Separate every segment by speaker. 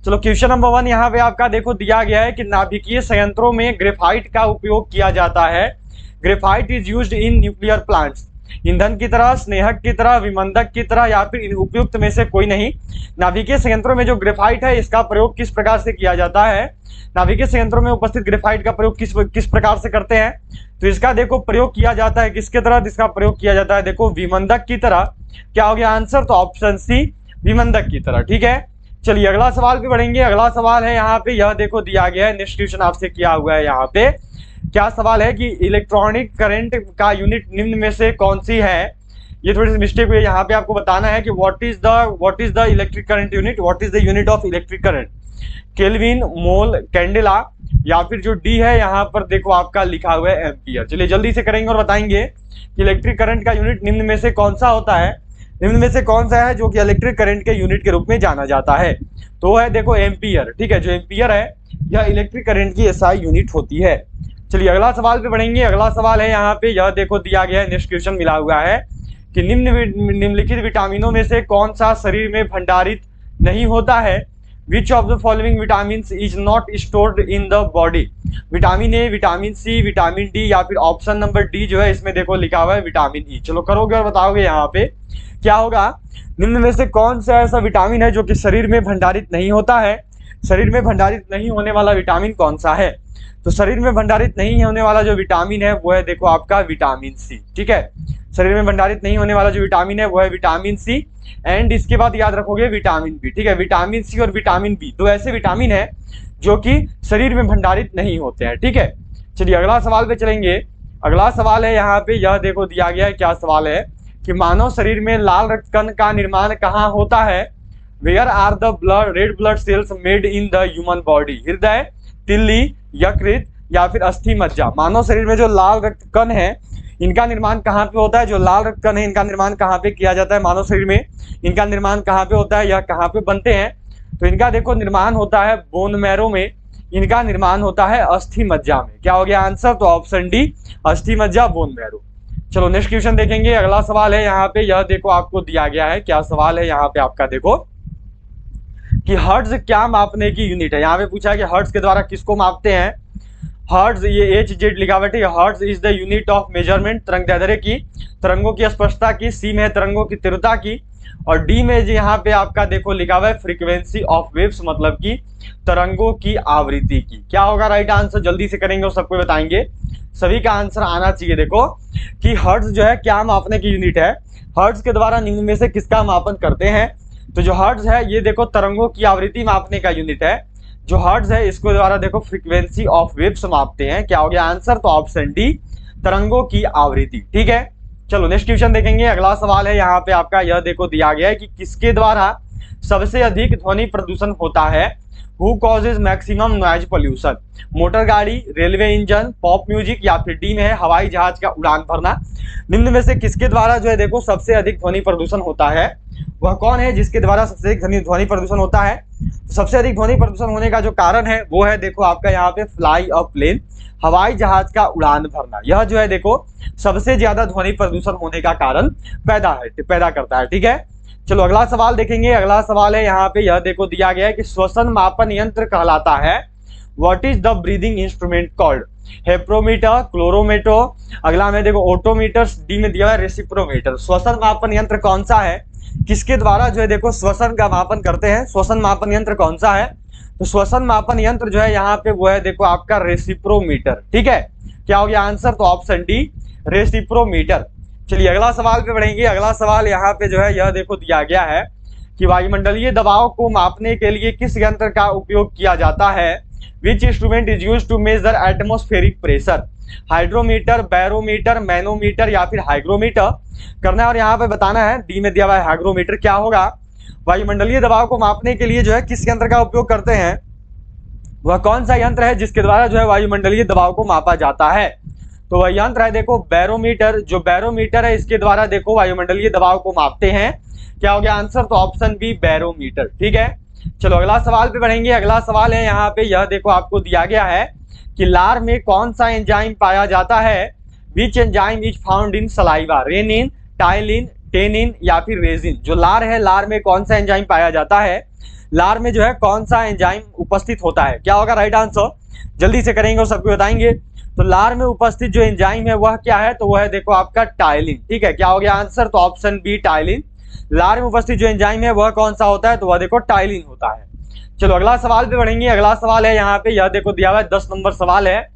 Speaker 1: चलो question number 1 यहाँ पे आपका देखो दिया गया है कि नाभिकीय संयंत्रों में ग्रेफाइट का उपयोग किया जाता है। Graphite is used in nuclear plants. ईंधन की तरह, स्नेहक की तरह, विमंदक की तरह या फिर उपयुक्त में से कोई नहीं। नाभिकीय संयंत्रों में जो ग्रेफाइट है इसका प्रयोग किस प्रकार से किया जाता है? नाभिकीय संयंत्रों में उपस्थित ग्रेफाइट का प्रयोग किस प्रकार से करते हैं? तो इसका देखो प्रयोग किया जाता है किसके तरह? इसका प्रयोग किया जाता है देखो विमंदक की तरह। क्या हो गया आंसर? तो ऑप्शन सी विमंदक की तरह। ठीक है, चलिए अगला सवाल पे बढ़ेंगे। अगला सवाल है यहाँ पे, यह देखो दिया गया है, नेक्स्ट क्वेश्चन आपसे किया हुआ है यहाँ पे। क्या सवाल है कि इलेक्ट्रॉनिक करंट का यूनिट निम्न में से कौन सी है? ये थोड़ी सी मिस्टेक हुई है, यहाँ पे आपको बताना है कि what is the electric current unit, what is the unit of electric current, kelvin, mole, candela, या फिर जो डी है यहाँ पर देखो आपका लिखा हुआ है एम्पियर। चलिए जल्दी से करेंगे और बताएंगे कि इलेक्ट्रिक करंट का यूनिट निम्न में से कौन सा होता है। निम्न में से कौन सा है जो कि इलेक्ट्रिक करंट के यूनिट के रूप में जाना जाता है? तो है देखो एम्पियर। ठीक है, जो एम्पियर है यह इलेक्ट्रिक करंट की एसआई यूनिट होती है। चलिए अगला सवाल पे बढ़ेंगे। अगला सवाल है यहाँ पे, यह देखो दिया गया है, नेक्स्ट क्वेश्चन मिला हुआ है कि निम्नलिखित विटामिनों में से कौन सा शरीर में भंडारित नहीं होता है? Which of the following vitamin is not stored in the body? Vitamin A, vitamin C, vitamin D या फिर ऑप्शन नंबर डी जो है इसमें देखो लिखा हुआ है विटामिन ई। चलो करोगे और बताओगे यहाँ पे क्या होगा? निम्न में से कौन सा ऐसा विटामिन है जो कि शरीर में भंडारित नहीं होता है? शरीर में भंडारित नहीं होने वाला विटामिन कौन सा है? तो शरीर में भंडारित नहीं होने वाला जो विटामिन है वो है देखो आपका विटामिन सी। ठीक है, शरीर में भंडारित नहीं होने वाला जो विटामिन है वो है विटामिन सी। एंड इसके बाद याद रखोगे विटामिन बी। ठीक है, विटामिन सी और विटामिन बी दो ऐसे विटामिन है जो कि शरीर में भंडारित नहीं होते हैं। ठीक है, चलिए अगला सवाल पे चलेंगे। अगला सवाल है यहाँ पे, यह देखो दिया गया है, क्या सवाल है कि मानव शरीर में लाल रक्त कण का निर्माण कहाँ होता है? Where are the red blood cells made in the human body? हृदय, तिल्ली, यकृत या फिर अस्थि मज्जा। मानव शरीर में जो लाल रक्त कण है इनका निर्माण कहाँ पे होता है? जो लाल रक्त कण है इनका निर्माण कहाँ पे किया जाता है मानव शरीर में? इनका निर्माण कहाँ पे होता है या कहाँ पे बनते हैं? तो इनका देखो निर्माण होता है बोन मैरो में, इनका निर्माण होता है अस्थि मज्जा में। क्या हो गया आंसर? तो ऑप्शन डी अस्थि मज्जा, बोन मैरो। चलो नेक्स्ट क्वेश्चन देखेंगे। अगला सवाल है यहाँ पे, यह देखो आपको दिया गया है, क्या सवाल है यहाँ पे आपका देखो कि हर्ट्ज क्या मापने की यूनिट है? यहाँ पे पूछा है कि हर्ट्ज के द्वारा किसको मापते हैं? हर्ट्ज, ये एच जेड लिखा हुआ है। Hertz is the unit of measurement तरंग दैर्ध्य की, तरंगों की स्पष्टता की, सी में तरंगों की तीव्रता की, और डी में यहाँ पे आपका देखो लिखा हुआ है फ्रीक्वेंसी ऑफ वेव्स, मतलब की तरंगों की आवृत्ति की। क्या होगा राइट आंसर? जल्दी से करेंगे और सबको बताएंगे, सभी का आंसर आना चाहिए। देखो कि हर्ट्ज जो है क्या मापने की यूनिट है? हर्ट्ज के द्वारा निम्न में से किसका मापन करते हैं? तो जो हर्ट्ज है ये देखो तरंगों की आवृत्ति मापने का यूनिट है। जो हर्ट्ज है इसको द्वारा देखो फ्रीक्वेंसी ऑफ वेव्स मापते हैं। क्या हो गया आंसर? तो ऑप्शन डी तरंगों की आवृत्ति। ठीक है, चलो नेक्स्ट क्वेश्चन देखेंगे। अगला सवाल है यहाँ पे आपका, यह देखो दिया गया है कि किसके द्वारा सबसे अधिक ध्वनि प्रदूषण होता है? Who causes maximum noise pollution? Motor गाड़ी, रेलवे इंजन, पॉप म्यूजिक या फिर डी में है हवाई जहाज का उड़ान भरना। निम्न में से किसके द्वारा जो है देखो सबसे अधिक ध्वनि प्रदूषण होता है? वह कौन है जिसके द्वारा सबसे अधिक ध्वनि प्रदूषण होता है? तो सबसे अधिक ध्वनि प्रदूषण होने का जो कारण है वो है देखो आपका यहाँ पे फ्लाई अ प्लेन, हवाई जहाज का उड़ान भरना। यह जो है देखो सबसे ज्यादा ध्वनि प्रदूषण होने का कारण पैदा करता है। ठीक है, चलो अगला सवाल देखेंगे। अगला सवाल है यहाँ पे, यह देखो दिया गया है कि श्वसन मापन यंत्र कहलाता है? What is the breathing instrument called? हेप्रोमीटर, क्लोरोमीटर, अगला में देखो ओटोमीटर, डी में दिया है रेसिप्रोमीटर। श्वसन मापन यंत्र कौन सा है? किसके द्वारा जो है देखो श्वसन का मापन करते हैं? श्वसन मापन यंत्र कौन सा है? तो श्वसन मापन यंत्र जो है यहाँ पे वो है देखो आपका रेसिप्रोमीटर। ठीक है, क्या हो गया आंसर? तो ऑप्शन डी रेसिप्रोमीटर। चलिए अगला सवाल पे बढ़ेंगे। अगला सवाल यहाँ पे जो है यह देखो दिया गया है कि वायुमंडलीय दबाव को मापने के लिए किस यंत्र का उपयोग किया जाता है? Which instrument is used to measure atmospheric pressure? Hydrometer, barometer, manometer या फिर हाइग्रोमीटर करना है और यहाँ पे बताना है। डी में दिया हुआ है हाइग्रोमीटर। क्या होगा? वायुमंडलीय दबाव को मापने के लिए जो है किस यंत्र का उपयोग करते हैं? वह कौन सा यंत्र है जिसके द्वारा जो है वायुमंडलीय दबाव को मापा जाता है? तो वह यंत्र है देखो बैरोमीटर। जो बैरोमीटर है इसके द्वारा देखो वायुमंडलीय दबाव को मापते हैं। क्या हो गया आंसर? तो ऑप्शन बी बैरोमीटर। ठीक है, चलो अगला सवाल पे बढ़ेंगे। अगला सवाल है यहाँ पे, यह देखो आपको दिया गया है कि लार में कौन सा एंजाइम पाया जाता है? Which enzyme is found in saliva? Rennin, ptyalin, tannin या फिर रेजिन। जो लार है, लार में कौन सा एंजाइम पाया जाता है? लार में जो है कौन सा एंजाइम उपस्थित होता है? क्या होगा राइट आंसर? जल्दी से करेंगे और सबको बताएंगे। तो लार में उपस्थित जो एंजाइम है वह क्या है? तो वह है देखो आपका टाइलिन। ठीक है, क्या हो गया आंसर? तो ऑप्शन बी टाइलिन। लार में उपस्थित जो एंजाइम है वह कौन सा होता है? तो वह देखो टाइलिन होता है। चलो अगला सवाल पे बढ़ेंगे। अगला सवाल है यहाँ पे, यह देखो दिया हुआ है 10 नंबर सवाल है।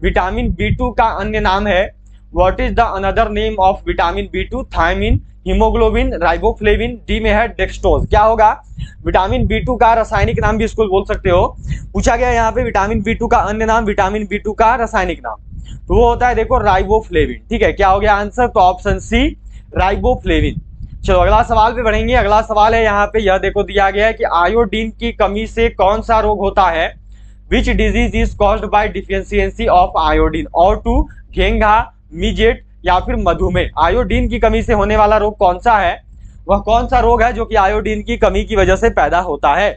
Speaker 1: विटामिन B2 का अन्य नाम है। What is the another name of vitamin B2? Thiamine, haemoglobin, riboflavin, D में है डेक्सट्रोज। क्या होगा? विटामिन B2 का रासायनिक नाम भी इसको बोल सकते हो। पूछा गया यहाँ पे विटामिन B2 का अन्य नाम, विटामिन B2 का रासायनिक नाम, तो वो होता है देखो राइबोफ्लेविन। ठीक है, क्या हो गया आंसर? तो ऑप्शन सी राइबोफ्लेविन। चलो अगला सवाल पे बढ़ेंगे। अगला सवाल है यहाँ पे, यह देखो दिया गया है कि आयोडीन की कमी से कौन सा रोग होता है? Which disease is caused by deficiency of iodine? और टू, घेंघा, मिजेट या फिर मधुमेह। आयोडीन की कमी से होने वाला रोग कौन सा है? वह कौन सा रोग है जो कि आयोडीन की कमी की वजह से पैदा होता है?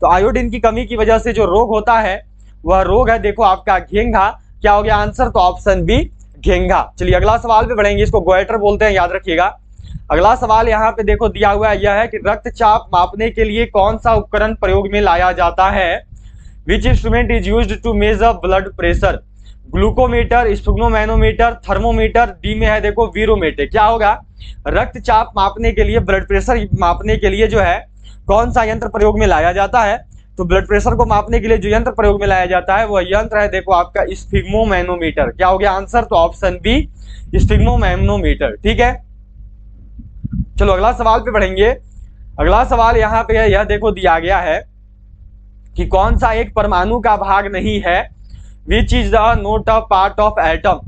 Speaker 1: तो आयोडीन की कमी की वजह से जो रोग होता है वह रोग है देखो आपका घेंघा। क्या हो गया आंसर? तो ऑप्शन बी घेंघा। चलिए अगला सवाल पे बढ़ेंगे, इसको गोइटर बोलते हैं, याद रखिएगा। अगला सवाल यहाँ पे देखो दिया हुआ है, यह है कि रक्तचाप मापने के लिए कौन सा उपकरण प्रयोग में लाया जाता है? Which instrument is used to measure blood pressure? Glucometer, sphygmomanometer, thermometer, D में है देखो वीरोमीटर। क्या होगा? रक्तचाप मापने के लिए, ब्लड प्रेशर मापने के लिए जो है कौन सा यंत्र प्रयोग में लाया जाता है? तो ब्लड प्रेशर को मापने के लिए जो यंत्र प्रयोग में लाया जाता है वह यंत्र है देखो आपका स्फिग्नोमैनोमीटर। क्या हो गया आंसर? तो ऑप्शन बी स्फिग्नोमैनोमीटर। ठीक है, चलो अगला सवाल पे बढ़ेंगे। अगला सवाल यहाँ पे है, यह देखो दिया गया है कि कौन सा एक परमाणु का भाग नहीं है? Which is the note of part of atom?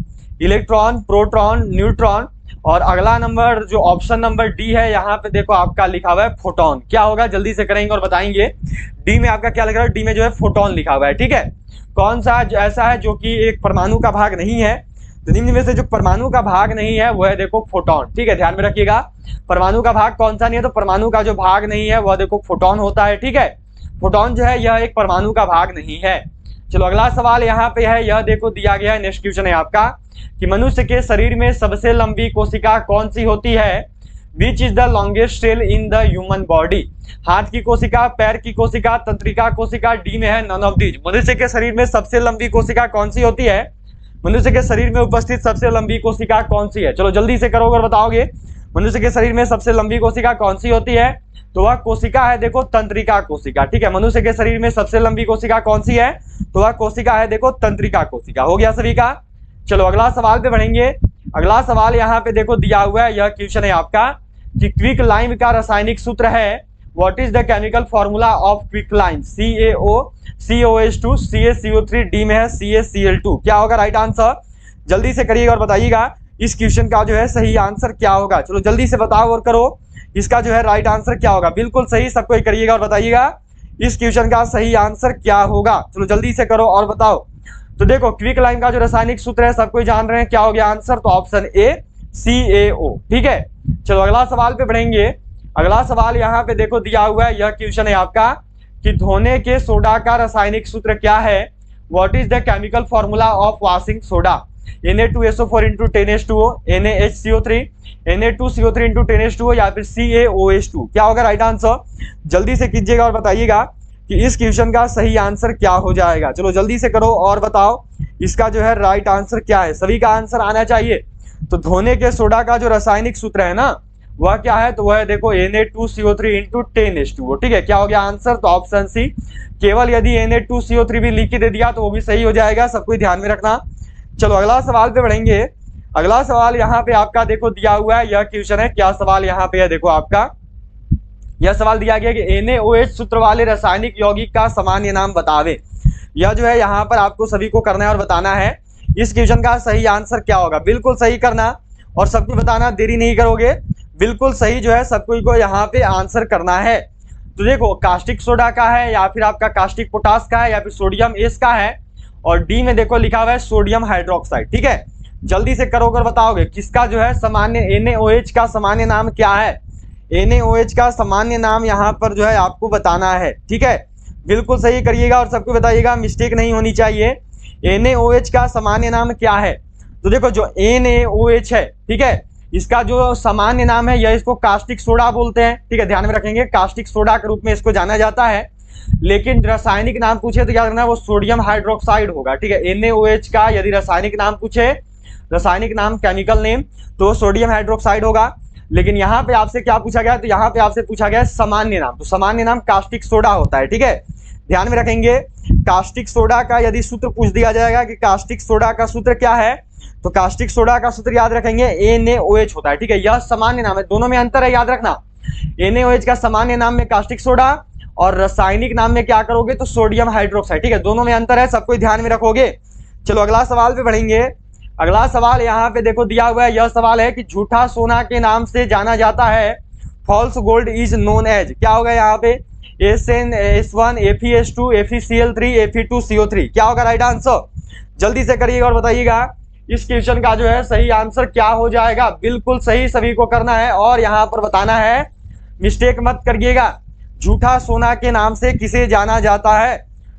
Speaker 1: Electron, proton, neutron. और अगला नंबर जो ऑप्शन नंबर डी है यहाँ पे देखो आपका लिखा हुआ है फोटोन। क्या होगा? जल्दी से करेंगे और बताएंगे। डी में आपका क्या लिखा है? डी में जो है फोटोन लिखा हुआ है। ठीक है, कौन सा ऐसा है जो कि एक परमाणु का भाग नहीं है? तो निम्न में से जो परमाणु का भाग नहीं है वह है देखो फोटोन। ठीक है, ध्यान में रखिएगा, परमाणु का भाग कौन सा नहीं है? तो परमाणु का जो भाग नहीं है वह देखो फोटोन होता है। ठीक है, फोटोन जो है यह एक परमाणु का भाग नहीं है। चलो अगला सवाल यहाँ पे है, यह देखो दिया गया है, नेक्स्ट क्वेश्चन है आपका कि मनुष्य के शरीर में सबसे लंबी कोशिका कौन सी होती है? Which is the longest cell in the human body? हाथ की कोशिका, पैर की कोशिका, तंत्रिका कोशिका, डी में है नन ऑफ दीज। मनुष्य के शरीर में सबसे लंबी कोशिका कौन सी होती है? मनुष्य के शरीर में उपस्थित सबसे लंबी कोशिका कौन सी है? चलो जल्दी से करोगे और बताओगे। मनुष्य के शरीर में सबसे लंबी कोशिका कौन सी होती है? तो वह कोशिका है देखो तंत्रिका कोशिका। ठीक है, मनुष्य के शरीर में सबसे लंबी कोशिका कौन सी है? तो वह कोशिका है देखो तंत्रिका कोशिका। हो गया सभी का। चलो अगला सवाल पे बढ़ेंगे। अगला सवाल यहाँ पे देखो दिया हुआ है, यह क्वेश्चन है आपका कि क्विक लाइम का रासायनिक सूत्र है। What is the chemical formula of quick lime? CaO, COH2, CaCO3, D में है CaCl2। क्या होगा राइट आंसर? जल्दी से करिएगा और बताइएगा इस क्वेश्चन का जो है सही आंसर क्या होगा। चलो जल्दी से बताओ और करो, इसका जो है राइट आंसर क्या होगा? बिल्कुल सही, सबको करिएगा और बताइएगा इस क्वेश्चन का सही आंसर क्या होगा। चलो जल्दी से करो और बताओ। तो देखो क्विक लाइम का जो रासायनिक सूत्र है सबको जान रहे हैं, क्या हो गया आंसर? तो ऑप्शन ए CaO। ठीक है, चलो अगला सवाल पे बढ़ेंगे। अगला सवाल यहाँ पे देखो दिया हुआ है, यह क्वेश्चन है आपका कि धोने के सोडा का रासायनिक सूत्र क्या है? What is the chemical formula of washing soda? Na2SO4 × 10H2O, NaHCO3, Na2CO3 × 10H2O या फिर CaOH2। क्या होगा राइट आंसर? जल्दी से कीजिएगा और बताइएगा कि इस क्वेश्चन का सही आंसर क्या हो जाएगा। चलो जल्दी से करो और बताओ इसका जो है राइट आंसर क्या है। सभी का आंसर आना चाहिए। तो धोने के सोडा का जो रासायनिक सूत्र है ना वह क्या है? तो वह है देखो Na2CO3 × 10H2O। ठीक है, क्या हो गया आंसर? तो ऑप्शन सी। केवल यदि Na2CO3 भी लिख के दे दिया तो वो भी सही हो जाएगा, सबको ध्यान में रखना। चलो अगला सवाल पे बढ़ेंगे। अगला सवाल यहाँ पे आपका देखो दिया हुआ है, यह क्वेश्चन है, क्या सवाल यहाँ पे है देखो आपका, यह सवाल दिया गया कि NaOH सूत्र वाले रासायनिक यौगिक का सामान्य नाम बतावे। यह जो है यहाँ पर आपको सभी को करना है और बताना है इस क्वेश्चन का सही आंसर क्या होगा। बिल्कुल सही करना और सबको बताना, देरी नहीं करोगे, बिल्कुल सही जो है सबको को यहाँ पे आंसर करना है। तो देखो कास्टिक सोडा का है या फिर आपका कास्टिक पोटास का है या फिर सोडियम एस का है, और डी में देखो लिखा हुआ है सोडियम हाइड्रोक्साइड। ठीक है, जल्दी से करोगे बताओगे किसका जो है सामान्य NaOH का सामान्य नाम क्या है? NaOH का सामान्य नाम यहाँ पर जो है आपको बताना है। ठीक है, बिल्कुल सही करिएगा और सबको बताइएगा, मिस्टेक नहीं होनी चाहिए। NaOH का सामान्य नाम क्या है? तो देखो जो NaOH है, ठीक है, इसका जो सामान्य नाम है यह इसको कास्टिक सोडा बोलते हैं, ठीक है, ध्यान में रखेंगे, कास्टिक सोडा के रूप में इसको जाना जाता है। लेकिन रासायनिक नाम पूछे तो याद रखना वो सोडियम हाइड्रोक्साइड होगा, ठीक है। NaOH का यदि रासायनिक नाम पूछे, रासायनिक नाम केमिकल नेम, तो सोडियम हाइड्रोक्साइड होगा। लेकिन यहाँ पे आपसे क्या पूछा गया, तो यहाँ पे आपसे पूछा गया सामान्य नाम, तो सामान्य नाम कास्टिक सोडा होता है, ठीक है, ध्यान में रखेंगे। कास्टिक सोडा का यदि सूत्र पूछ दिया जाएगा कि कास्टिक सोडा का सूत्र क्या है, तो कास्टिक सोडा का सूत्र याद रखेंगे NaOH होता है, ठीक है। यह सामान्य नाम है, दोनों में अंतर है, याद रखना। NaOH का सामान्य नाम में कास्टिक सोडा और रासायनिक नाम में क्या करोगे तो सोडियम हाइड्रोक्साइड, ठीक है, दोनों में अंतर है, सबको ध्यान में रखोगे। चलो अगला सवाल पे बढ़ेंगे। अगला सवाल यहाँ पे देखो दिया हुआ है, यह सवाल है कि झूठा सोना के नाम से जाना जाता है, false gold is known as, क्या होगा यहाँ पे SnS1 FeS2 FeCl3 Fe2CO3, क्या होगा राइट आंसर, जल्दी से करिएगा और बताइएगा इस क्वेश्चन का जो है सही आंसर क्या हो जाएगा। बिल्कुल सही सभी को करना है और यहाँ पर बताना है, मिस्टेक मत करिएगा। झूठा सोना के नाम से किसे जाना जाता है,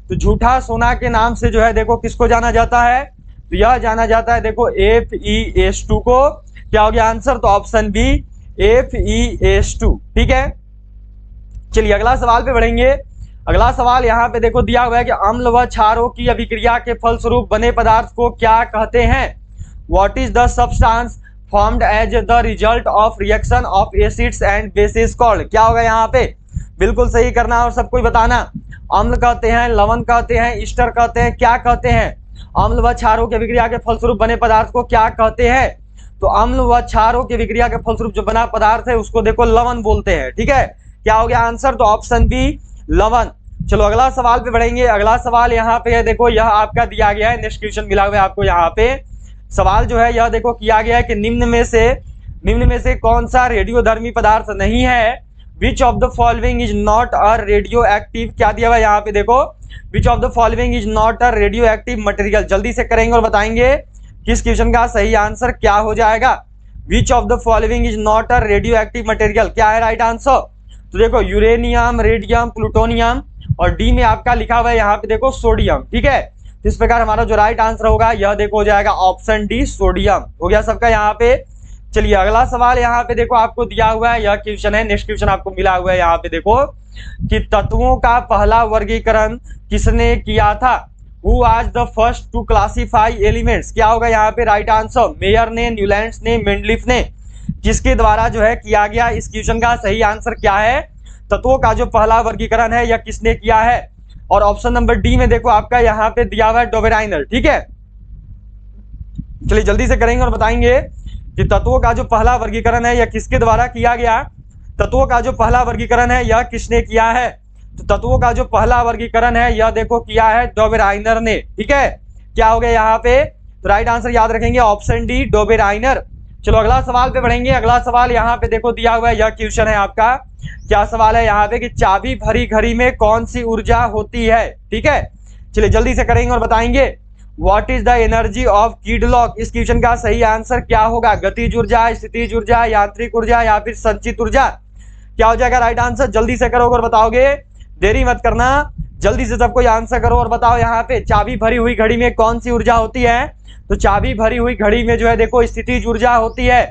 Speaker 1: तो झूठा सोना के नाम से जो है देखो किसको जाना जाता है, तो यह जाना जाता है देखो FeS2 को, क्या हो गया आंसर, तो ऑप्शन बी FeS2, ठीक है। चलिए अगला सवाल पे बढ़ेंगे। अगला सवाल यहाँ पे देखो दिया हुआ है कि अम्ल व क्षारों की अभिक्रिया के फलस्वरूप बने पदार्थ को क्या कहते हैं, what is the substance formed as the result of reaction of acids and bases called, क्या होगा यहाँ पे, बिल्कुल सही करना और सबको बताना। अम्ल कहते हैं, लवण कहते हैं, ईस्टर कहते हैं, क्या कहते हैं, अम्ल व क्षारों की अभिक्रिया के फलस्वरूप बने पदार्थ को क्या कहते हैं, तो अम्ल व क्षारों की अभिक्रिया के फलस्वरूप जो बना पदार्थ है उसको देखो लवण बोलते हैं, ठीक है, क्या हो गया आंसर, तो ऑप्शन बी लवण। चलो अगला सवाल पे बढ़ेंगे। अगला सवाल यहाँ पे है देखो, यह आपका दिया गया है, नेक्स्ट क्वेश्चन मिला हुआ है आपको यहाँ पे। सवाल जो है यह देखो किया गया है कि निम्न में से कौन सा रेडियोधर्मी पदार्थ नहीं है, which of the following is not a radio active, क्या दिया हुआ है यहाँ पे देखो, विच of the following is not a radio active material, जल्दी से करेंगे और बताएंगे किस क्वेश्चन का सही आंसर क्या हो जाएगा। विच of the following is not a radio active material, क्या है राइट आंसर, तो देखो यूरेनियम, रेडियम, प्लूटोनियम, और डी में आपका लिखा हुआ है यहाँ पे देखो सोडियम, ठीक है। इस प्रकार हमारा जो राइट आंसर होगा यह देखो हो जाएगा ऑप्शन डी सोडियम, हो गया सबका यहाँ पे। चलिए अगला सवाल यहाँ पे देखो आपको दिया हुआ है, यह क्वेश्चन है, नेक्स्ट क्वेश्चन आपको मिला हुआ है यहाँ पे देखो कि तत्वों का पहला वर्गीकरण किसने किया था, who was the first to classify elements, क्या होगा यहाँ पे राइट आंसर, मेयर ने, न्यूलैंड्स ने, मेंडलिफ ने, किसके द्वारा जो है किया गया। इस क्वेश्चन का सही आंसर क्या है, तत्वों का जो पहला वर्गीकरण है यह किसने किया है, और ऑप्शन नंबर डी में देखो आपका यहाँ पे दिया हुआ है डोबेराइनर, ठीक है। चलिए जल्दी से करेंगे और बताएंगे कि तत्वों का जो पहला वर्गीकरण है यह किसके द्वारा किया गया, तत्वों का जो पहला वर्गीकरण है यह किसने किया है, तो तत्वों का जो पहला वर्गीकरण है यह देखो किया है डोबेराइनर ने, ठीक है, क्या हो गया यहाँ पे, तो राइट आंसर याद रखेंगे ऑप्शन डी डोबेराइनर। चलो अगला सवाल पे बढ़ेंगे। अगला सवाल यहाँ पे देखो दिया हुआ है, यह क्वेश्चन है आपका, क्या सवाल है यहाँ पे कि चाबी भरी घड़ी में कौन सी ऊर्जा होती है, ठीक है। चलिए जल्दी से करेंगे और बताएंगे what is the energy of कीड लॉक, इस क्वेश्चन का सही आंसर क्या होगा, गतिज ऊर्जा, स्थितिज ऊर्जा, यांत्रिक ऊर्जा या फिर संचित ऊर्जा, क्या हो जाएगा राइट आंसर, जल्दी से करोगे और बताओगे, देरी मत करना, जल्दी से सबको आंसर करो और बताओ यहाँ पे चाबी भरी हुई घड़ी में कौन सी ऊर्जा होती है, तो चाबी भरी हुई घड़ी में जो है देखो स्थितिज ऊर्जा होती है,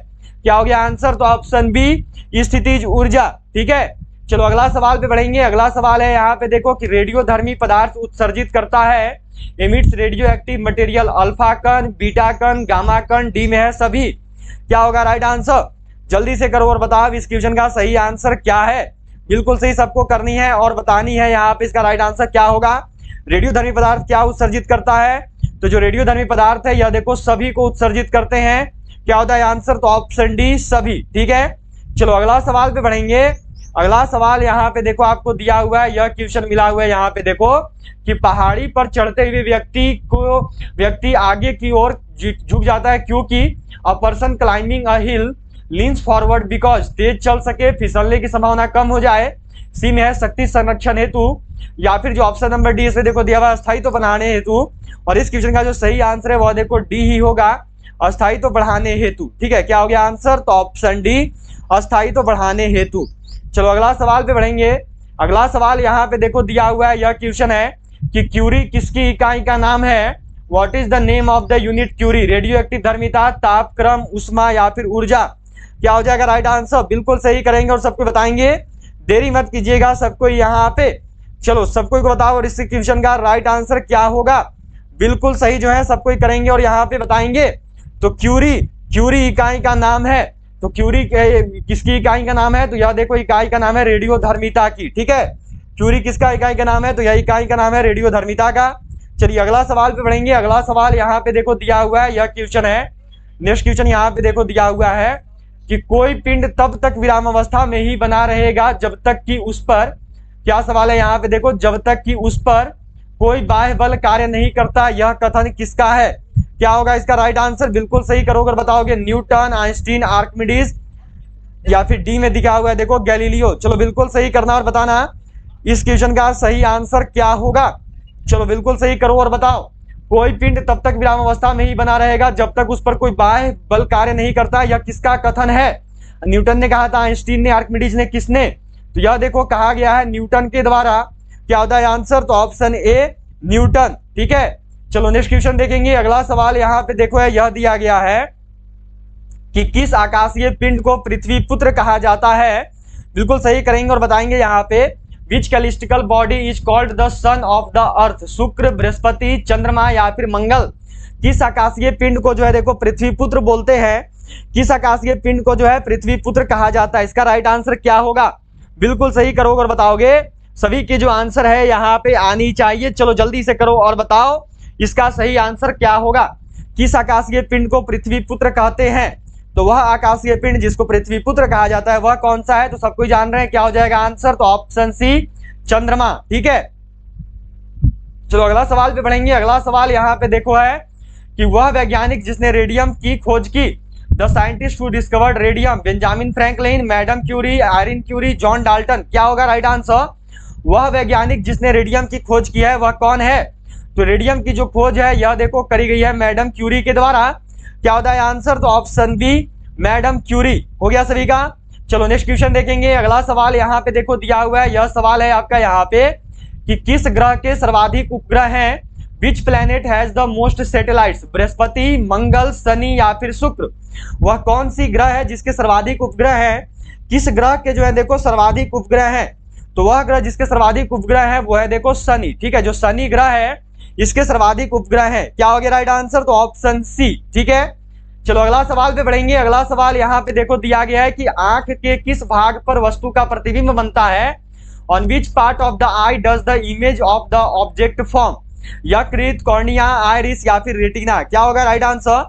Speaker 1: क्या हो गया आंसर, तो ऑप्शन बी स्थितिज ऊर्जा, ठीक है। चलो अगला सवाल पे बढ़ेंगे। अगला सवाल है यहाँ पे देखो कि रेडियोधर्मी पदार्थ उत्सर्जित करता है, emits radioactive material, alpha कण, बीटा कण, गामा कण, डी में है सभी, क्या होगा राइट आंसर, जल्दी से करो और बताओ इस क्वेश्चन का सही आंसर क्या है, बिल्कुल सही सबको करनी है और बतानी है यहाँ पे इसका राइट आंसर क्या होगा। रेडियोधर्मी पदार्थ क्या उत्सर्जित करता है, तो जो रेडियोधर्मी पदार्थ है यह देखो सभी को उत्सर्जित करते हैं, क्या होता है आंसर, तो ऑप्शन डी सभी, ठीक है। चलो अगला सवाल पे बढ़ेंगे। अगला सवाल यहाँ पे देखो आपको दिया हुआ है, यह क्वेश्चन मिला हुआ है यहाँ पे देखो कि पहाड़ी पर चढ़ते हुए व्यक्ति आगे की ओर झुक जाता है क्योंकि a person climbing a hill leans forward because, तेज चल सके, फिसलने की संभावना कम हो जाए, सी में है शक्ति संरक्षण हेतु, या फिर जो ऑप्शन नंबर डी इसमें देखो दिया हुआ स्थायित्व बनाने हेतु, और इस क्वेश्चन का जो सही आंसर है वह देखो डी ही होगा, अस्थायित्व बढ़ाने हेतु, ठीक है, क्या हो गया आंसर, तो ऑप्शन डी अस्थायित्व बढ़ाने हेतु। चलो अगला सवाल पे बढ़ेंगे। अगला सवाल यहाँ पे देखो दिया हुआ है, यह क्वेश्चन है कि क्यूरी किसकी इकाई का नाम है, what is the name of the unit curie, radioactive धर्मिता, तापक्रम, उष्मा या फिर ऊर्जा, क्या हो जाएगा राइट आंसर? बिल्कुल सही करेंगे और सबको बताएंगे, देरी मत कीजिएगा सबको यहाँ पे। चलो सबको को बताओ रिस्ट्रिक्शन का राइट आंसर क्या होगा? बिल्कुल सही जो है सबको करेंगे और यहाँ पे बताएंगे। तो क्यूरी इकाई का नाम है, तो क्यूरी किसकी इकाई का नाम है? तो यह देखो इकाई का नाम है रेडियोधर्मिता की, ठीक है। क्यूरी किसका इकाई का नाम है? तो यह इकाई का नाम है रेडियोधर्मिता का। चलिए अगला सवाल पे बढ़ेंगे। अगला सवाल यहाँ पे देखो दिया हुआ है, यह क्वेश्चन है। नेक्स्ट क्वेश्चन यहाँ पे देखो दिया हुआ है कि कोई पिंड तब तक विराम अवस्था में ही बना रहेगा जब तक कि उस पर, क्या सवाल है यहाँ पे देखो, जब तक कि उस पर कोई बाह्य बल कार्य नहीं करता। यह कथन किसका है? क्या होगा इसका राइट आंसर? बिल्कुल सही करोगे और बताओगे न्यूटन, आइंस्टीन, आर्किमिडीज, या फिर डी में दिखा हुआ है देखो गैलीलियो। चलो बिल्कुल सही करना और बताना इस क्वेश्चन का सही आंसर क्या होगा। चलो बिल्कुल सही करो और बताओ। कोई पिंड तब तक विराम अवस्था में ही बना रहेगा जब तक उस पर कोई बाह्य बल कार्य नहीं करता। यह किसका कथन है? न्यूटन ने कहा था, आइंस्टीन ने, आर्किमिडीज ने, किसने? तो यह देखो कहा गया है न्यूटन के द्वारा। क्या होता है आंसर? तो ऑप्शन ए न्यूटन, ठीक है। चलो नेक्स्ट क्वेश्चन देखेंगे। अगला सवाल यहाँ पे देखो है, यह दिया गया है कि किस आकाशीय पिंड को पृथ्वी पुत्र कहा जाता है। बिल्कुल सही करेंगे और बताएंगे यहाँ पे, which celestial body is called the son of the earth. शुक्र, बृहस्पति, चंद्रमा या फिर मंगल। किस आकाशीय पिंड को जो है देखो पृथ्वी पुत्र बोलते हैं? किस आकाशीय पिंड को जो है पृथ्वी पुत्र कहा जाता है? इसका राइट आंसर क्या होगा? बिल्कुल सही करोगे और बताओगे। सभी के जो आंसर है यहाँ पे आनी चाहिए। चलो जल्दी से करो और बताओ इसका सही आंसर क्या होगा। किस आकाशीय पिंड को पृथ्वी पुत्र कहते हैं? तो वह आकाशीय पिंड जिसको पृथ्वी पुत्र कहा जाता है वह कौन सा है? तो सबको जान रहे हैं क्या हो जाएगा आंसर? तो ऑप्शन सी चंद्रमा, ठीक है। चलो अगला सवाल पे बढ़ेंगे। अगला सवाल यहाँ पे देखो है कि वह वैज्ञानिक जिसने रेडियम की खोज की। The scientist who discovered radium. Benjamin Franklin, madam Curie, Irene Curie, John Dalton. क्या होगा राइट आंसर? वह वैज्ञानिक जिसने रेडियम की खोज की है वह कौन है? तो रेडियम की जो खोज है यह देखो करी गई है मैडम क्यूरी के द्वारा। क्या होता है आंसर? तो ऑप्शन बी मैडम क्यूरी। हो गया सभी का। चलो नेक्स्ट क्वेश्चन देखेंगे। अगला सवाल यहाँ पे देखो दिया हुआ है, यह सवाल है आपका यहाँ पे कि किस ग्रह के सर्वाधिक उपग्रह हैं? Which planet has the most satellites. बृहस्पति, मंगल, शनि या फिर शुक्र। वह कौन सी ग्रह है जिसके सर्वाधिक उपग्रह है? किस ग्रह के जो है देखो सर्वाधिक उपग्रह है? तो वह ग्रह जिसके सर्वाधिक उपग्रह है वो है देखो शनि, ठीक है। जो शनि ग्रह है इसके सर्वाधिक उपग्रह है। क्या हो गया राइट आंसर? तो ऑप्शन सी, ठीक है। चलो अगला सवाल पे बढ़ेंगे। अगला सवाल यहाँ पे देखो दिया गया है कि आंख के किस भाग पर वस्तु का प्रतिबिंब बनता है? On which part of the I does the image of the object form. यकृत, कॉर्निया, आइरिस या फिर रेटिना। क्या होगा राइट आंसर?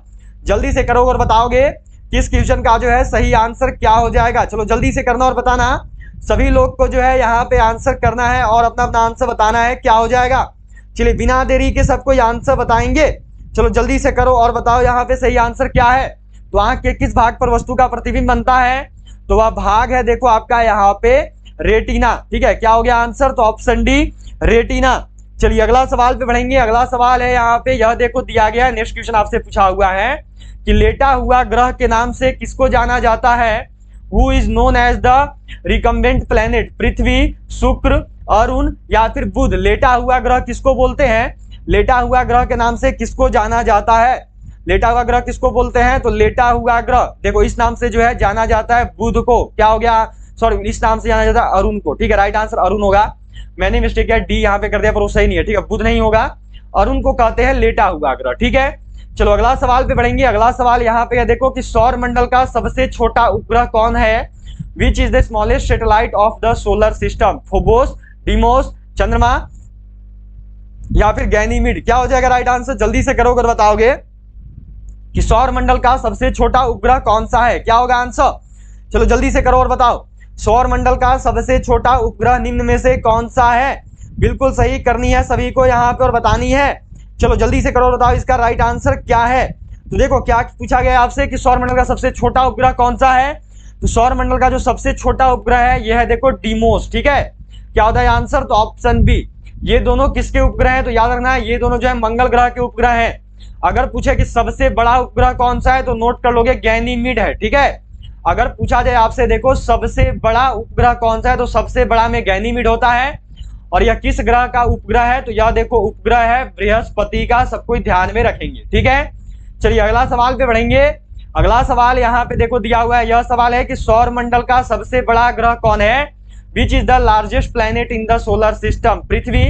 Speaker 1: जल्दी से करोगे और बताओगे किस क्वेश्चन का जो है सही आंसर क्या हो जाएगा। चलो जल्दी से करना और बताना। सभी लोग को जो है यहाँ पे आंसर करना है और अपना अपना आंसर बताना है क्या हो जाएगा। चलिए बिना देरी के सबको आंसर बताएंगे। चलो जल्दी से करो और बताओ यहाँ पे सही आंसर क्या है। तो आंख के किस भाग पर वस्तु का प्रतिबिंब बनता है? तो वह भाग है देखो आपका यहाँ पे रेटिना, ठीक है। क्या हो गया आंसर? तो ऑप्शन डी रेटिना। चलिए अगला सवाल पे बढ़ेंगे। अगला सवाल है यहाँ पे, यह देखो दिया गया है, नेक्स्ट क्वेश्चन आपसे पूछा हुआ है कि लेटा हुआ ग्रह के नाम से किसको जाना जाता है? Who is known as the recumbent planet. पृथ्वी, शुक्र, अरुण या फिर बुध। लेटा हुआ ग्रह किसको बोलते हैं? लेटा हुआ ग्रह के नाम से किसको जाना जाता है? लेटा हुआ ग्रह किसको बोलते हैं? तो लेटा हुआ ग्रह देखो इस नाम से जो है जाना जाता है बुध को। क्या हो गया? सॉरी, इस नाम से जाना जाता है अरुण को, ठीक है। राइट आंसर अरुण होगा। मैंने मिस्टेक किया, डी यहाँ पे कर दिया पर वो सही नहीं है, ठीक है। बुध नहीं होगा, अरुण को कहते हैं लेटा हुआ ग्रह, ठीक है। चलो अगला सवाल पे बढ़ेंगे। अगला सवाल यहाँ पे देखो कि सौर मंडल का सबसे छोटा उपग्रह कौन है? Which is the smallest satellite of the solar system. Phobos, Deimos, चंद्रमा या फिर गैनीमीड। क्या हो जाएगा राइट आंसर? जल्दी से करोगे और बताओगे कि सौर मंडल का सबसे छोटा उपग्रह कौन सा है। क्या होगा आंसर? चलो जल्दी से करो और बताओ। सौर मंडल का सबसे छोटा उपग्रह निम्न में से कौन सा है? बिल्कुल सही करनी है सभी को यहाँ पे और बतानी है। चलो जल्दी से करो और बताओ इसका राइट आंसर क्या है। तो देखो क्या पूछा गया आपसे कि सौर मंडल का सबसे छोटा उपग्रह कौन सा है। तो सौर मंडल का जो सबसे छोटा उपग्रह है यह है देखो डीमोस, ठीक है। क्या होता है आंसर? तो ऑप्शन बी। ये दोनों किसके उपग्रह हैं? तो याद रखना है ये दोनों जो है मंगल ग्रह के उपग्रह हैं। अगर पूछे कि सबसे बड़ा उपग्रह कौन सा है तो नोट कर लोगे गैनीमीड है, ठीक है। अगर पूछा जाए आपसे देखो सबसे बड़ा उपग्रह कौन सा है तो सबसे बड़ा में गैनीमीड होता है। और यह किस ग्रह का उपग्रह है? तो यह देखो उपग्रह है बृहस्पति का। सबको ध्यान में रखेंगे, ठीक है। चलिए अगला सवाल पे बढ़ेंगे। अगला सवाल यहाँ पे देखो दिया हुआ है, यह सवाल है कि सौर मंडल का सबसे बड़ा ग्रह कौन है? Which is the largest planet in the solar system? Prithvi,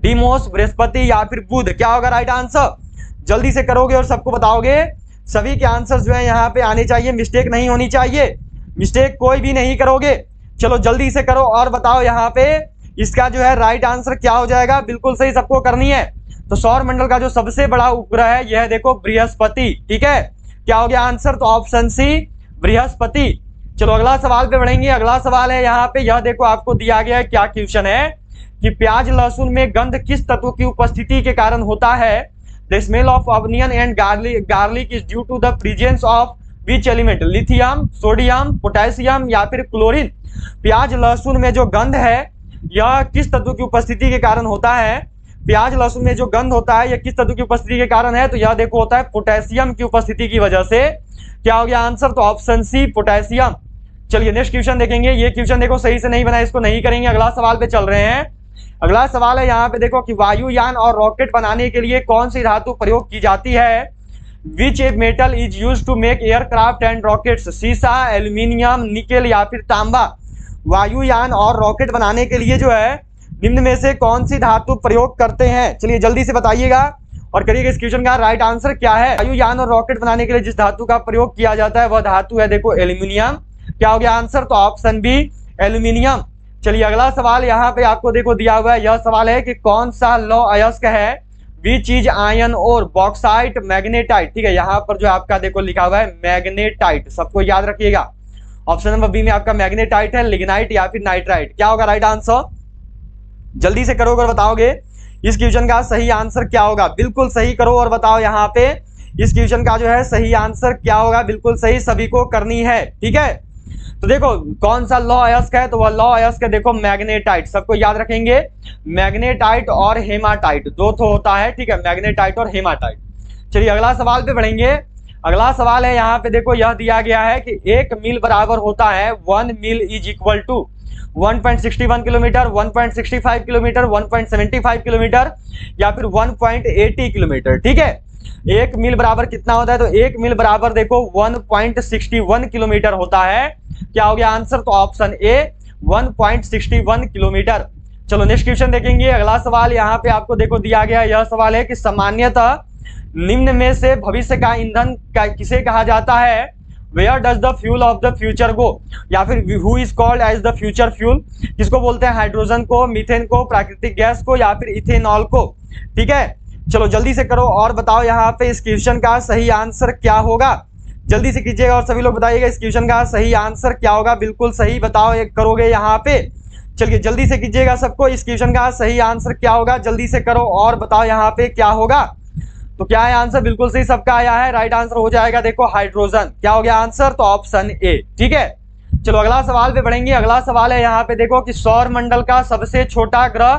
Speaker 1: Deimos, Brihaspati या फिर बुध? क्या होगा राइट आंसर? जल्दी से करोगे और सबको बताओगे। सभी के आंसर जो है यहाँ पे आने चाहिए, मिस्टेक नहीं होनी चाहिए, मिस्टेक कोई भी नहीं करोगे। चलो जल्दी से करो और बताओ यहाँ पे इसका जो है राइट आंसर क्या हो जाएगा। बिल्कुल सही सबको करनी है। तो सौर मंडल का जो सबसे बड़ा उपग्रह है यह देखो बृहस्पति, ठीक है। क्या हो गया आंसर? तो ऑप्शन सी बृहस्पति। चलो अगला सवाल पे बढ़ेंगे। अगला सवाल है यहाँ पे, यह देखो आपको दिया गया है, क्या क्वेश्चन है कि प्याज लहसुन में गंध किस तत्व की उपस्थिति के कारण होता है? The smell of onion and garlic is due to the presence of which element? Lithium, sodium, potassium या फिर क्लोरीन? प्याज लहसुन में जो गंध है यह किस तत्व की उपस्थिति के कारण होता है? प्याज लहसुन में जो गंध होता है यह किस तत्व की उपस्थिति के कारण है? तो यह देखो होता है पोटेशियम की उपस्थिति की वजह से। क्या हो गया आंसर? तो ऑप्शन सी पोटेशियम। चलिए नेक्स्ट क्वेश्चन देखेंगे। ये क्वेश्चन देखो सही से नहीं बना, इसको नहीं करेंगे। अगला सवाल पे चल रहे हैं। अगला सवाल है यहाँ पे देखो कि वायुयान और रॉकेट बनाने के लिए कौन सी धातु प्रयोग की जाती है? Which a metal is use to make aircraft and rockets? सीसा, एल्यूमिनियम, निकेल या फिर तांबा? वायुयान और रॉकेट बनाने के लिए जो है निम्न में से कौन सी धातु प्रयोग करते हैं? चलिए जल्दी से बताइएगा और करिएगा इस क्वेश्चन का राइट आंसर क्या है। वायुयान और रॉकेट बनाने के लिए जिस धातु का प्रयोग किया जाता है वह धातु है देखो एल्यूमिनियम। क्या हो गया आंसर? तो ऑप्शन बी एल्यूमिनियम। चलिए अगला सवाल यहाँ पे आपको देखो दिया हुआ है। यह सवाल है कि कौन सा लौ अयस्क है? विच इज आयन और बॉक्साइट, मैग्नेटाइट? ठीक है, यहाँ पर जो आपका देखो लिखा हुआ है मैग्नेटाइट, सबको याद रखिएगा। ऑप्शन नंबर बी में आपका मैग्नेटाइट है, लिग्नाइट या फिर नाइट्राइट? क्या होगा राइट आंसर? जल्दी से करोगे और बताओगे इस क्वेश्चन का सही आंसर क्या होगा। बिल्कुल सही करो और बताओ यहाँ पे इस क्वेश्चन का जो है सही आंसर क्या होगा। बिल्कुल सही सभी को करनी है, ठीक है। तो देखो कौन सा लौ अयस्क है? तो वह लौ अयस्क है देखो मैग्नेटाइट, सबको याद रखेंगे। मैग्नेटाइट और हेमाटाइट दो तो होता है, ठीक है, मैग्नेटाइट और हेमाटाइट। चलिए अगला सवाल पे बढ़ेंगे। अगला सवाल है यहाँ पे देखो, यह दिया गया है कि 1 मील बराबर होता है 1 मील is equal to 1.61 kilometre, 1.65 kilometre, 1.75 kilometre या फिर 1.80 किलोमीटर, ठीक है। 1 मील बराबर कितना होता है? तो 1 मील बराबर देखो 1.61 किलोमीटर होता है। क्या हो गया आंसर? तो ऑप्शन ए 1.61 किलोमीटर। चलो नेक्स्ट क्वेश्चन देखेंगे। अगला सवाल यहाँ पे आपको देखो दिया गया है। यह सवाल है कि सामान्यतः निम्न में से भविष्य का ईंधन किसे कहा जाता है? Where does the fuel of the future go? या फिर who is called as the future fuel? किसको बोलते हैं? हाइड्रोजन को, मीथेन को, प्राकृतिक गैस को या फिर इथेनॉल को? ठीक है, चलो जल्दी से करो और बताओ यहाँ पे इस क्वेश्चन का सही आंसर क्या होगा। जल्दी से कीजिएगा और सभी लोग बताइएगा इस क्वेश्चन का सही आंसर क्या होगा। बिल्कुल सही बताओ करोगे यहाँ पे। चलिए जल्दी से कीजिएगा सबको इस क्वेश्चन का सही आंसर क्या होगा। जल्दी से करो और बताओ यहाँ पे क्या होगा। तो क्या है आंसर? बिल्कुल सही सबका आया है। राइट आंसर हो जाएगा देखो हाइड्रोजन। क्या हो गया आंसर? तो ऑप्शन ए, ठीक है। चलो अगला सवाल पे बढ़ेंगे। अगला सवाल है यहाँ पे देखो कि सौर मंडल का सबसे छोटा ग्रह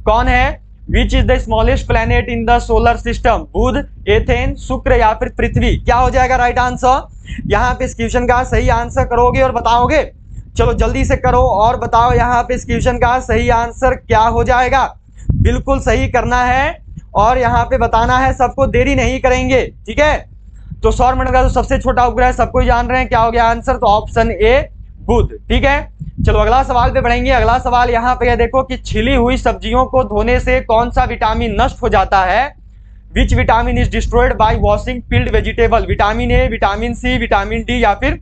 Speaker 1: कौन है? Which is the smallest planet in the solar system? बुध, एथेन, शुक्र या फिर पृथ्वी? क्या हो जाएगा राइट आंसर? यहाँ पे इस क्वेश्चन का सही आंसर करोगे और बताओगे। चलो जल्दी से करो और बताओ यहाँ पे इस क्वेश्चन का सही आंसर क्या हो जाएगा। बिल्कुल सही करना है और यहाँ पे बताना है, सबको देरी नहीं करेंगे, ठीक है। तो सौर मंडल का जो सबसे छोटा उपग्रह सबको जान रहे हैं, क्या हो गया आंसर? तो ऑप्शन ए बुध, ठीक है। चलो अगला सवाल पे बढ़ेंगे। अगला सवाल यहाँ पे देखो कि छिली हुई सब्जियों को धोने से कौन सा विटामिन नष्ट हो जाता है? Which vitamin is destroyed by washing peeled vegetable? Vitamin A, vitamin C, vitamin D या फिर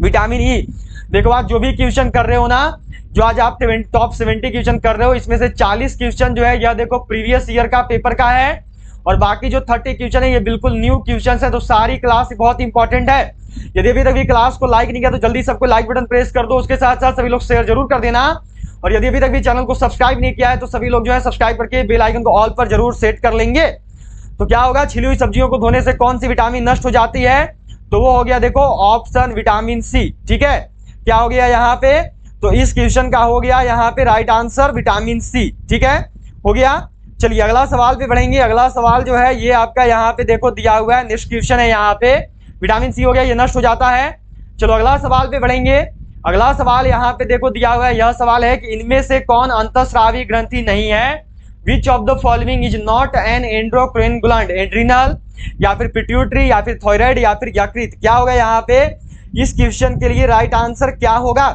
Speaker 1: विटामिन ई? देखो आज जो भी क्वेश्चन कर रहे हो ना, जो आज आप टॉप 70 क्वेश्चन कर रहे हो, इसमें से 40 क्वेश्चन जो है यह देखो प्रीवियस ईयर का पेपर का है और बाकी जो 30 क्वेश्चन है ये बिल्कुल न्यू क्वेश्चन है। तो सारी क्लास बहुत इंपॉर्टेंट है। यदि अभी तक भी क्लास को लाइक नहीं किया तो जल्दी सबको लाइक बटन प्रेस कर दो। उसके साथ साथ सभी लोग शेयर जरूर कर देना और यदि अभी तक भी चैनल को सब्सक्राइब नहीं किया है तो सभी लोग जो है सब्सक्राइब करके बेल आइकन को ऑल पर जरूर सेट कर लेंगे। तो क्या होगा? छिली हुई सब्जियों को धोने से कौन सी विटामिन नष्ट हो जाती है? तो वो हो गया देखो ऑप्शन विटामिन सी, ठीक है। क्या हो गया यहाँ पे? तो इस क्वेश्चन का हो गया यहाँ पे राइट आंसर विटामिन सी, ठीक है, हो गया। चलिए अगला सवाल पे बढ़ेंगे। अगला सवाल जो है ये आपका यहाँ पे देखो दिया हुआ है, नेक्स्ट क्वेश्चन है यहाँ पे। विटामिन सी हो गया, ये नष्ट हो जाता है। चलो अगला सवाल पे बढ़ेंगे। अगला सवाल यहाँ पे देखो दिया हुआ है। यह सवाल है कि इनमें से कौन अंतःस्रावी ग्रंथि नहीं है? Which of the following is not an endocrine gland, adrenal या फिर पिट्यूटरी या फिर थायराइड या फिर यकृत, क्या होगा यहाँ पे इस क्वेश्चन के लिए राइट आंसर क्या होगा?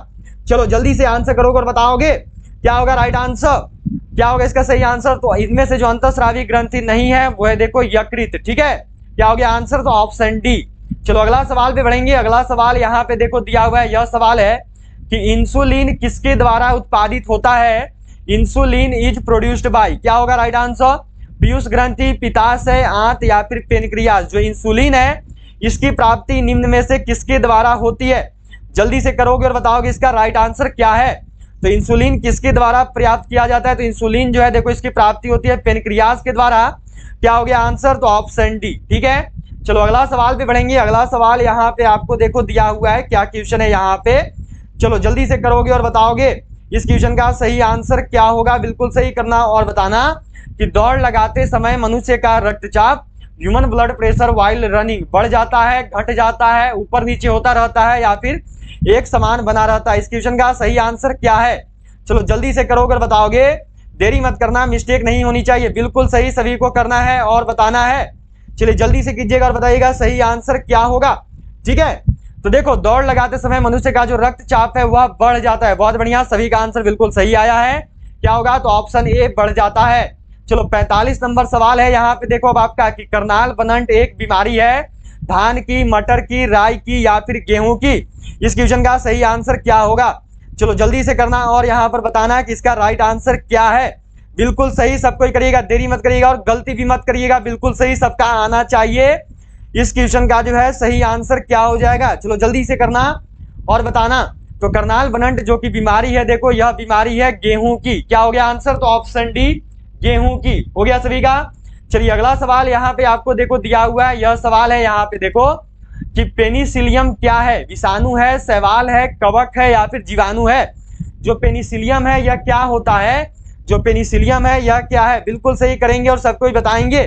Speaker 1: चलो जल्दी से आंसर करोगे और बताओगे क्या होगा राइट आंसर, क्या होगा इसका सही आंसर? तो इनमें से जो अंतःस्रावी ग्रंथि नहीं है वो है देखो यकृत, ठीक है, क्या हो गया आंसर? तो ऑप्शन डी। चलो अगला सवाल पे बढ़ेंगे। अगला सवाल यहाँ पे देखो दिया हुआ है, यह सवाल है कि इंसुलिन किसके द्वारा उत्पादित होता है? इंसुलिन इज प्रोड्यूस्ड बाय, क्या होगा राइट आंसर? पीयूष ग्रंथि, पित्ताशय, आंत या फिर पेनक्रियाज। जो इंसुलिन है इसकी प्राप्ति निम्न में से किसके द्वारा होती है? जल्दी से करोगे और बताओगे इसका राइट आंसर क्या है। तो इंसुलिन किसके द्वारा प्राप्त किया जाता है? तो इंसुलिन जो है देखो इसकी प्राप्ति होती है पेनक्रियाज के द्वारा, क्या हो गया आंसर? तो ऑप्शन डी, ठीक है। चलो अगला सवाल पे बढ़ेंगे। अगला सवाल यहाँ पे आपको देखो दिया हुआ है, क्या क्वेश्चन है यहाँ पे, चलो जल्दी से करोगे और बताओगे इस क्वेश्चन का सही आंसर क्या होगा। बिल्कुल सही करना और बताना कि दौड़ लगाते समय मनुष्य का रक्तचाप, human blood pressure while running बढ़ जाता है, घट जाता है, ऊपर नीचे होता रहता है या फिर एक समान बना रहता है? इस क्वेश्चन का सही आंसर क्या है? चलो जल्दी से करोगे और बताओगे, देरी मत करना, मिस्टेक नहीं होनी चाहिए, बिल्कुल सही सभी को करना है और बताना है। चलिए जल्दी से कीजिएगा और बताइएगा सही आंसर क्या होगा, ठीक है। तो देखो दौड़ लगाते समय मनुष्य का जो रक्तचाप है वह बढ़ जाता है। बहुत बढ़िया, सभी का आंसर बिल्कुल सही आया है। क्या होगा? तो ऑप्शन ए बढ़ जाता है। चलो 45 नंबर सवाल है यहाँ पे देखो अब आपका कि करनाल बनंट एक बीमारी है धान की, मटर की, राई की या फिर गेहूं की? इस क्वेश्चन का सही आंसर क्या होगा? चलो जल्दी से करना और यहाँ पर बताना कि इसका राइट आंसर क्या है। बिल्कुल सही सबको करिएगा, देरी मत करिएगा और गलती भी मत करिएगा, बिल्कुल सही सबका आना चाहिए। इस क्वेश्चन का जो है सही आंसर क्या हो जाएगा? चलो जल्दी से करना और बताना। तो करनाल बनंट जो कि बीमारी है देखो यह बीमारी है गेहूं की, क्या हो गया आंसर? तो ऑप्शन डी गेहूं की हो गया सभी का। चलिए अगला सवाल यहाँ पे आपको देखो दिया हुआ है, यह सवाल है यहाँ पे देखो कि पेनिसिलियम क्या है? विषाणु है, शैवाल है, कवक है या फिर जीवाणु है? जो पेनिसिलियम है यह क्या होता है? जो पेनिसिलियम है यह क्या है? बिल्कुल सही करेंगे और सबको बताएंगे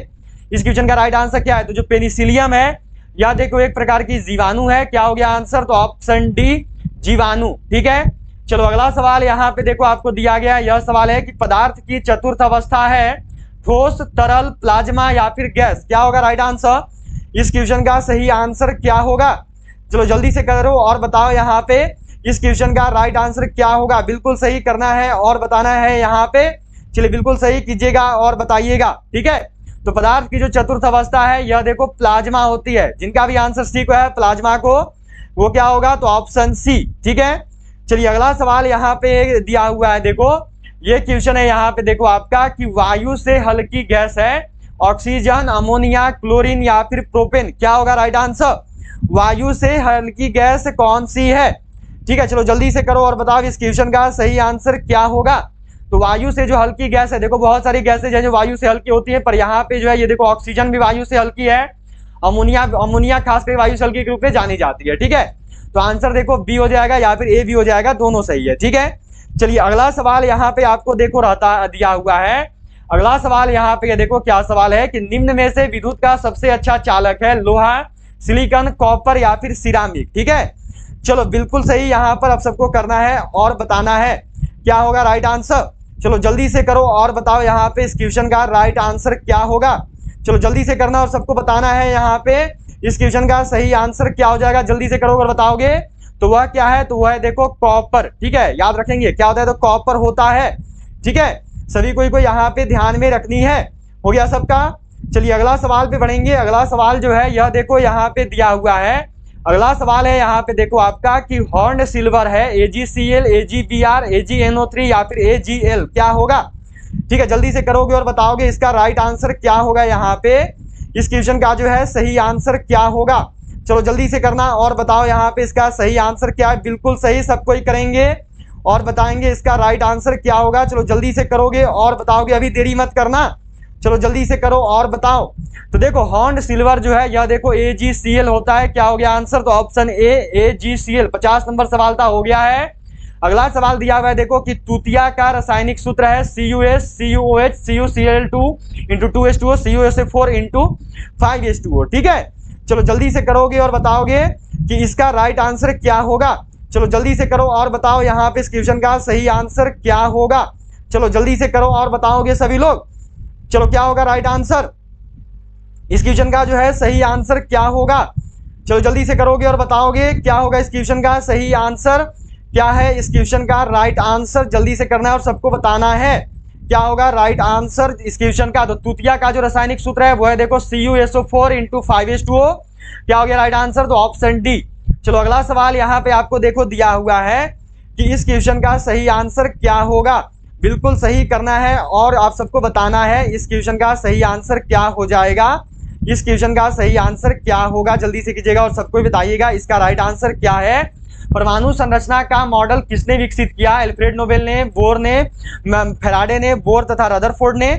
Speaker 1: इस क्वेश्चन का राइट आंसर क्या है। तो जो पेनिसिलियम है यह देखो एक प्रकार की जीवाणु है, क्या हो गया आंसर? तो ऑप्शन डी जीवाणु, ठीक है। चलो अगला सवाल यहाँ पे देखो आपको दिया गया, यह सवाल है कि पदार्थ की चतुर्थ अवस्था है ठोस, तरल, प्लाज्मा या फिर गैस? क्या होगा राइट आंसर? इस क्वेश्चन का सही आंसर क्या होगा? चलो जल्दी से करो और बताओ यहाँ पे इस क्वेश्चन का राइट आंसर क्या होगा। बिल्कुल सही करना है और बताना है यहाँ पे। चलिए बिल्कुल सही कीजिएगा और बताइएगा, ठीक है। तो पदार्थ की जो चतुर्थ अवस्था है यह देखो प्लाज्मा होती है। जिनका भी आंसर ठीक है प्लाज्मा को, वो क्या होगा? तो ऑप्शन सी, ठीक है। चलिए अगला सवाल यहाँ पे दिया हुआ है देखो, ये क्वेश्चन है यहाँ पे देखो आपका कि वायु से हल्की गैस है ऑक्सीजन, अमोनिया, क्लोरीन या फिर प्रोपेन? क्या होगा राइट आंसर? वायु से हल्की गैस कौन सी है? ठीक है, चलो जल्दी से करो और बताओ इस क्वेश्चन का सही आंसर क्या होगा। तो वायु से जो हल्की गैस है, देखो बहुत सारी गैसेज है जो वायु से हल्की होती है, पर यहाँ पे जो है ये देखो ऑक्सीजन भी वायु से हल्की है, अमोनिया खासकर वायु से हल्की के रूप में जानी जाती है, ठीक है। तो आंसर देखो बी हो जाएगा या फिर ए भी हो जाएगा, दोनों सही है, ठीक है। चलिए अगला सवाल यहाँ पे आपको देखो रहता दिया हुआ है। अगला सवाल यहाँ पे देखो क्या सवाल है कि निम्न में से विद्युत का सबसे अच्छा चालक है लोहा, सिलिकॉन, कॉपर या फिर सिरामिक? ठीक है, चलो बिल्कुल सही यहाँ पर अब सबको करना है और बताना है क्या होगा राइट आंसर। चलो जल्दी से करो और बताओ यहाँ पे इस क्वेश्चन का राइट आंसर क्या होगा। चलो जल्दी से करना और सबको बताना है यहाँ पे इस क्वेश्चन का सही आंसर क्या हो जाएगा। जल्दी से करोगे और बताओगे तो वह क्या है, तो वह है देखो कॉपर, ठीक है, याद रखेंगे क्या होता है, तो कॉपर होता है, ठीक है। सभी को यहाँ पे ध्यान में रखनी है, हो गया सबका। चलिए अगला सवाल पे बढ़ेंगे। अगला सवाल जो है यह देखो यहाँ पे दिया हुआ है। अगला सवाल है यहाँ पे देखो आपका कि हॉर्न सिल्वर है AgCl, AgBr, AgNO3 या फिर AgL? क्या होगा, ठीक है, जल्दी से करोगे और बताओगे इसका राइट आंसर क्या होगा। यहाँ पे इस क्वेश्चन का जो है सही आंसर क्या होगा। चलो जल्दी से करना और बताओ यहाँ पे इसका सही आंसर क्या है। बिल्कुल सही सबको ही करेंगे और बताएंगे इसका राइट आंसर क्या होगा। चलो जल्दी से करोगे और बताओगे, अभी देरी मत करना, चलो जल्दी से करो और बताओ। तो देखो हॉर्न सिल्वर जो है यह देखो AgCl होता है, क्या हो गया आंसर, तो ऑप्शन ए AgCl। 50 नंबर सवाल था, हो गया है। अगला सवाल दिया हुआ है देखो कि तूतिया का रासायनिक सूत्र है CuS CuOH CuCl2 × 2H2O CuSO4 × 5H2O, ठीक है। चलो जल्दी से करोगे और बताओगे कि इसका राइट आंसर क्या होगा। चलो जल्दी से करो और बताओ यहाँ पे इस क्वेश्चन का सही आंसर क्या होगा। चलो जल्दी से करो और बताओगे सभी लोग चलो क्या होगा राइट आंसर, इस क्वेश्चन का जो है सही आंसर क्या होगा? चलो जल्दी से करोगे और बताओगे क्या होगा इस क्वेश्चन का सही आंसर, क्या है इस क्वेश्चन का राइट आंसर, जल्दी से करना है और सबको बताना है क्या होगा राइट आंसर इस क्वेश्चन का। तो तूतिया का जो रासायनिक सूत्र है वो है देखो CuSO4 × 5H2O, क्या हो गया राइट आंसर? तो ऑप्शन डी। चलो अगला सवाल यहाँ पे आपको देखो दिया हुआ है कि इस क्वेश्चन का सही आंसर क्या होगा, बिल्कुल सही करना है और आप सबको बताना है इस क्वेश्चन का सही आंसर क्या हो जाएगा, इस क्वेश्चन का सही आंसर क्या होगा, जल्दी से कीजिएगा और सबको बताइएगा इसका राइट आंसर क्या है। परमाणु संरचना का मॉडल किसने विकसित किया? अल्फ्रेड नोबेल ने, बोर ने, फैराडे ने, बोर तथा रदरफोर्ड ने,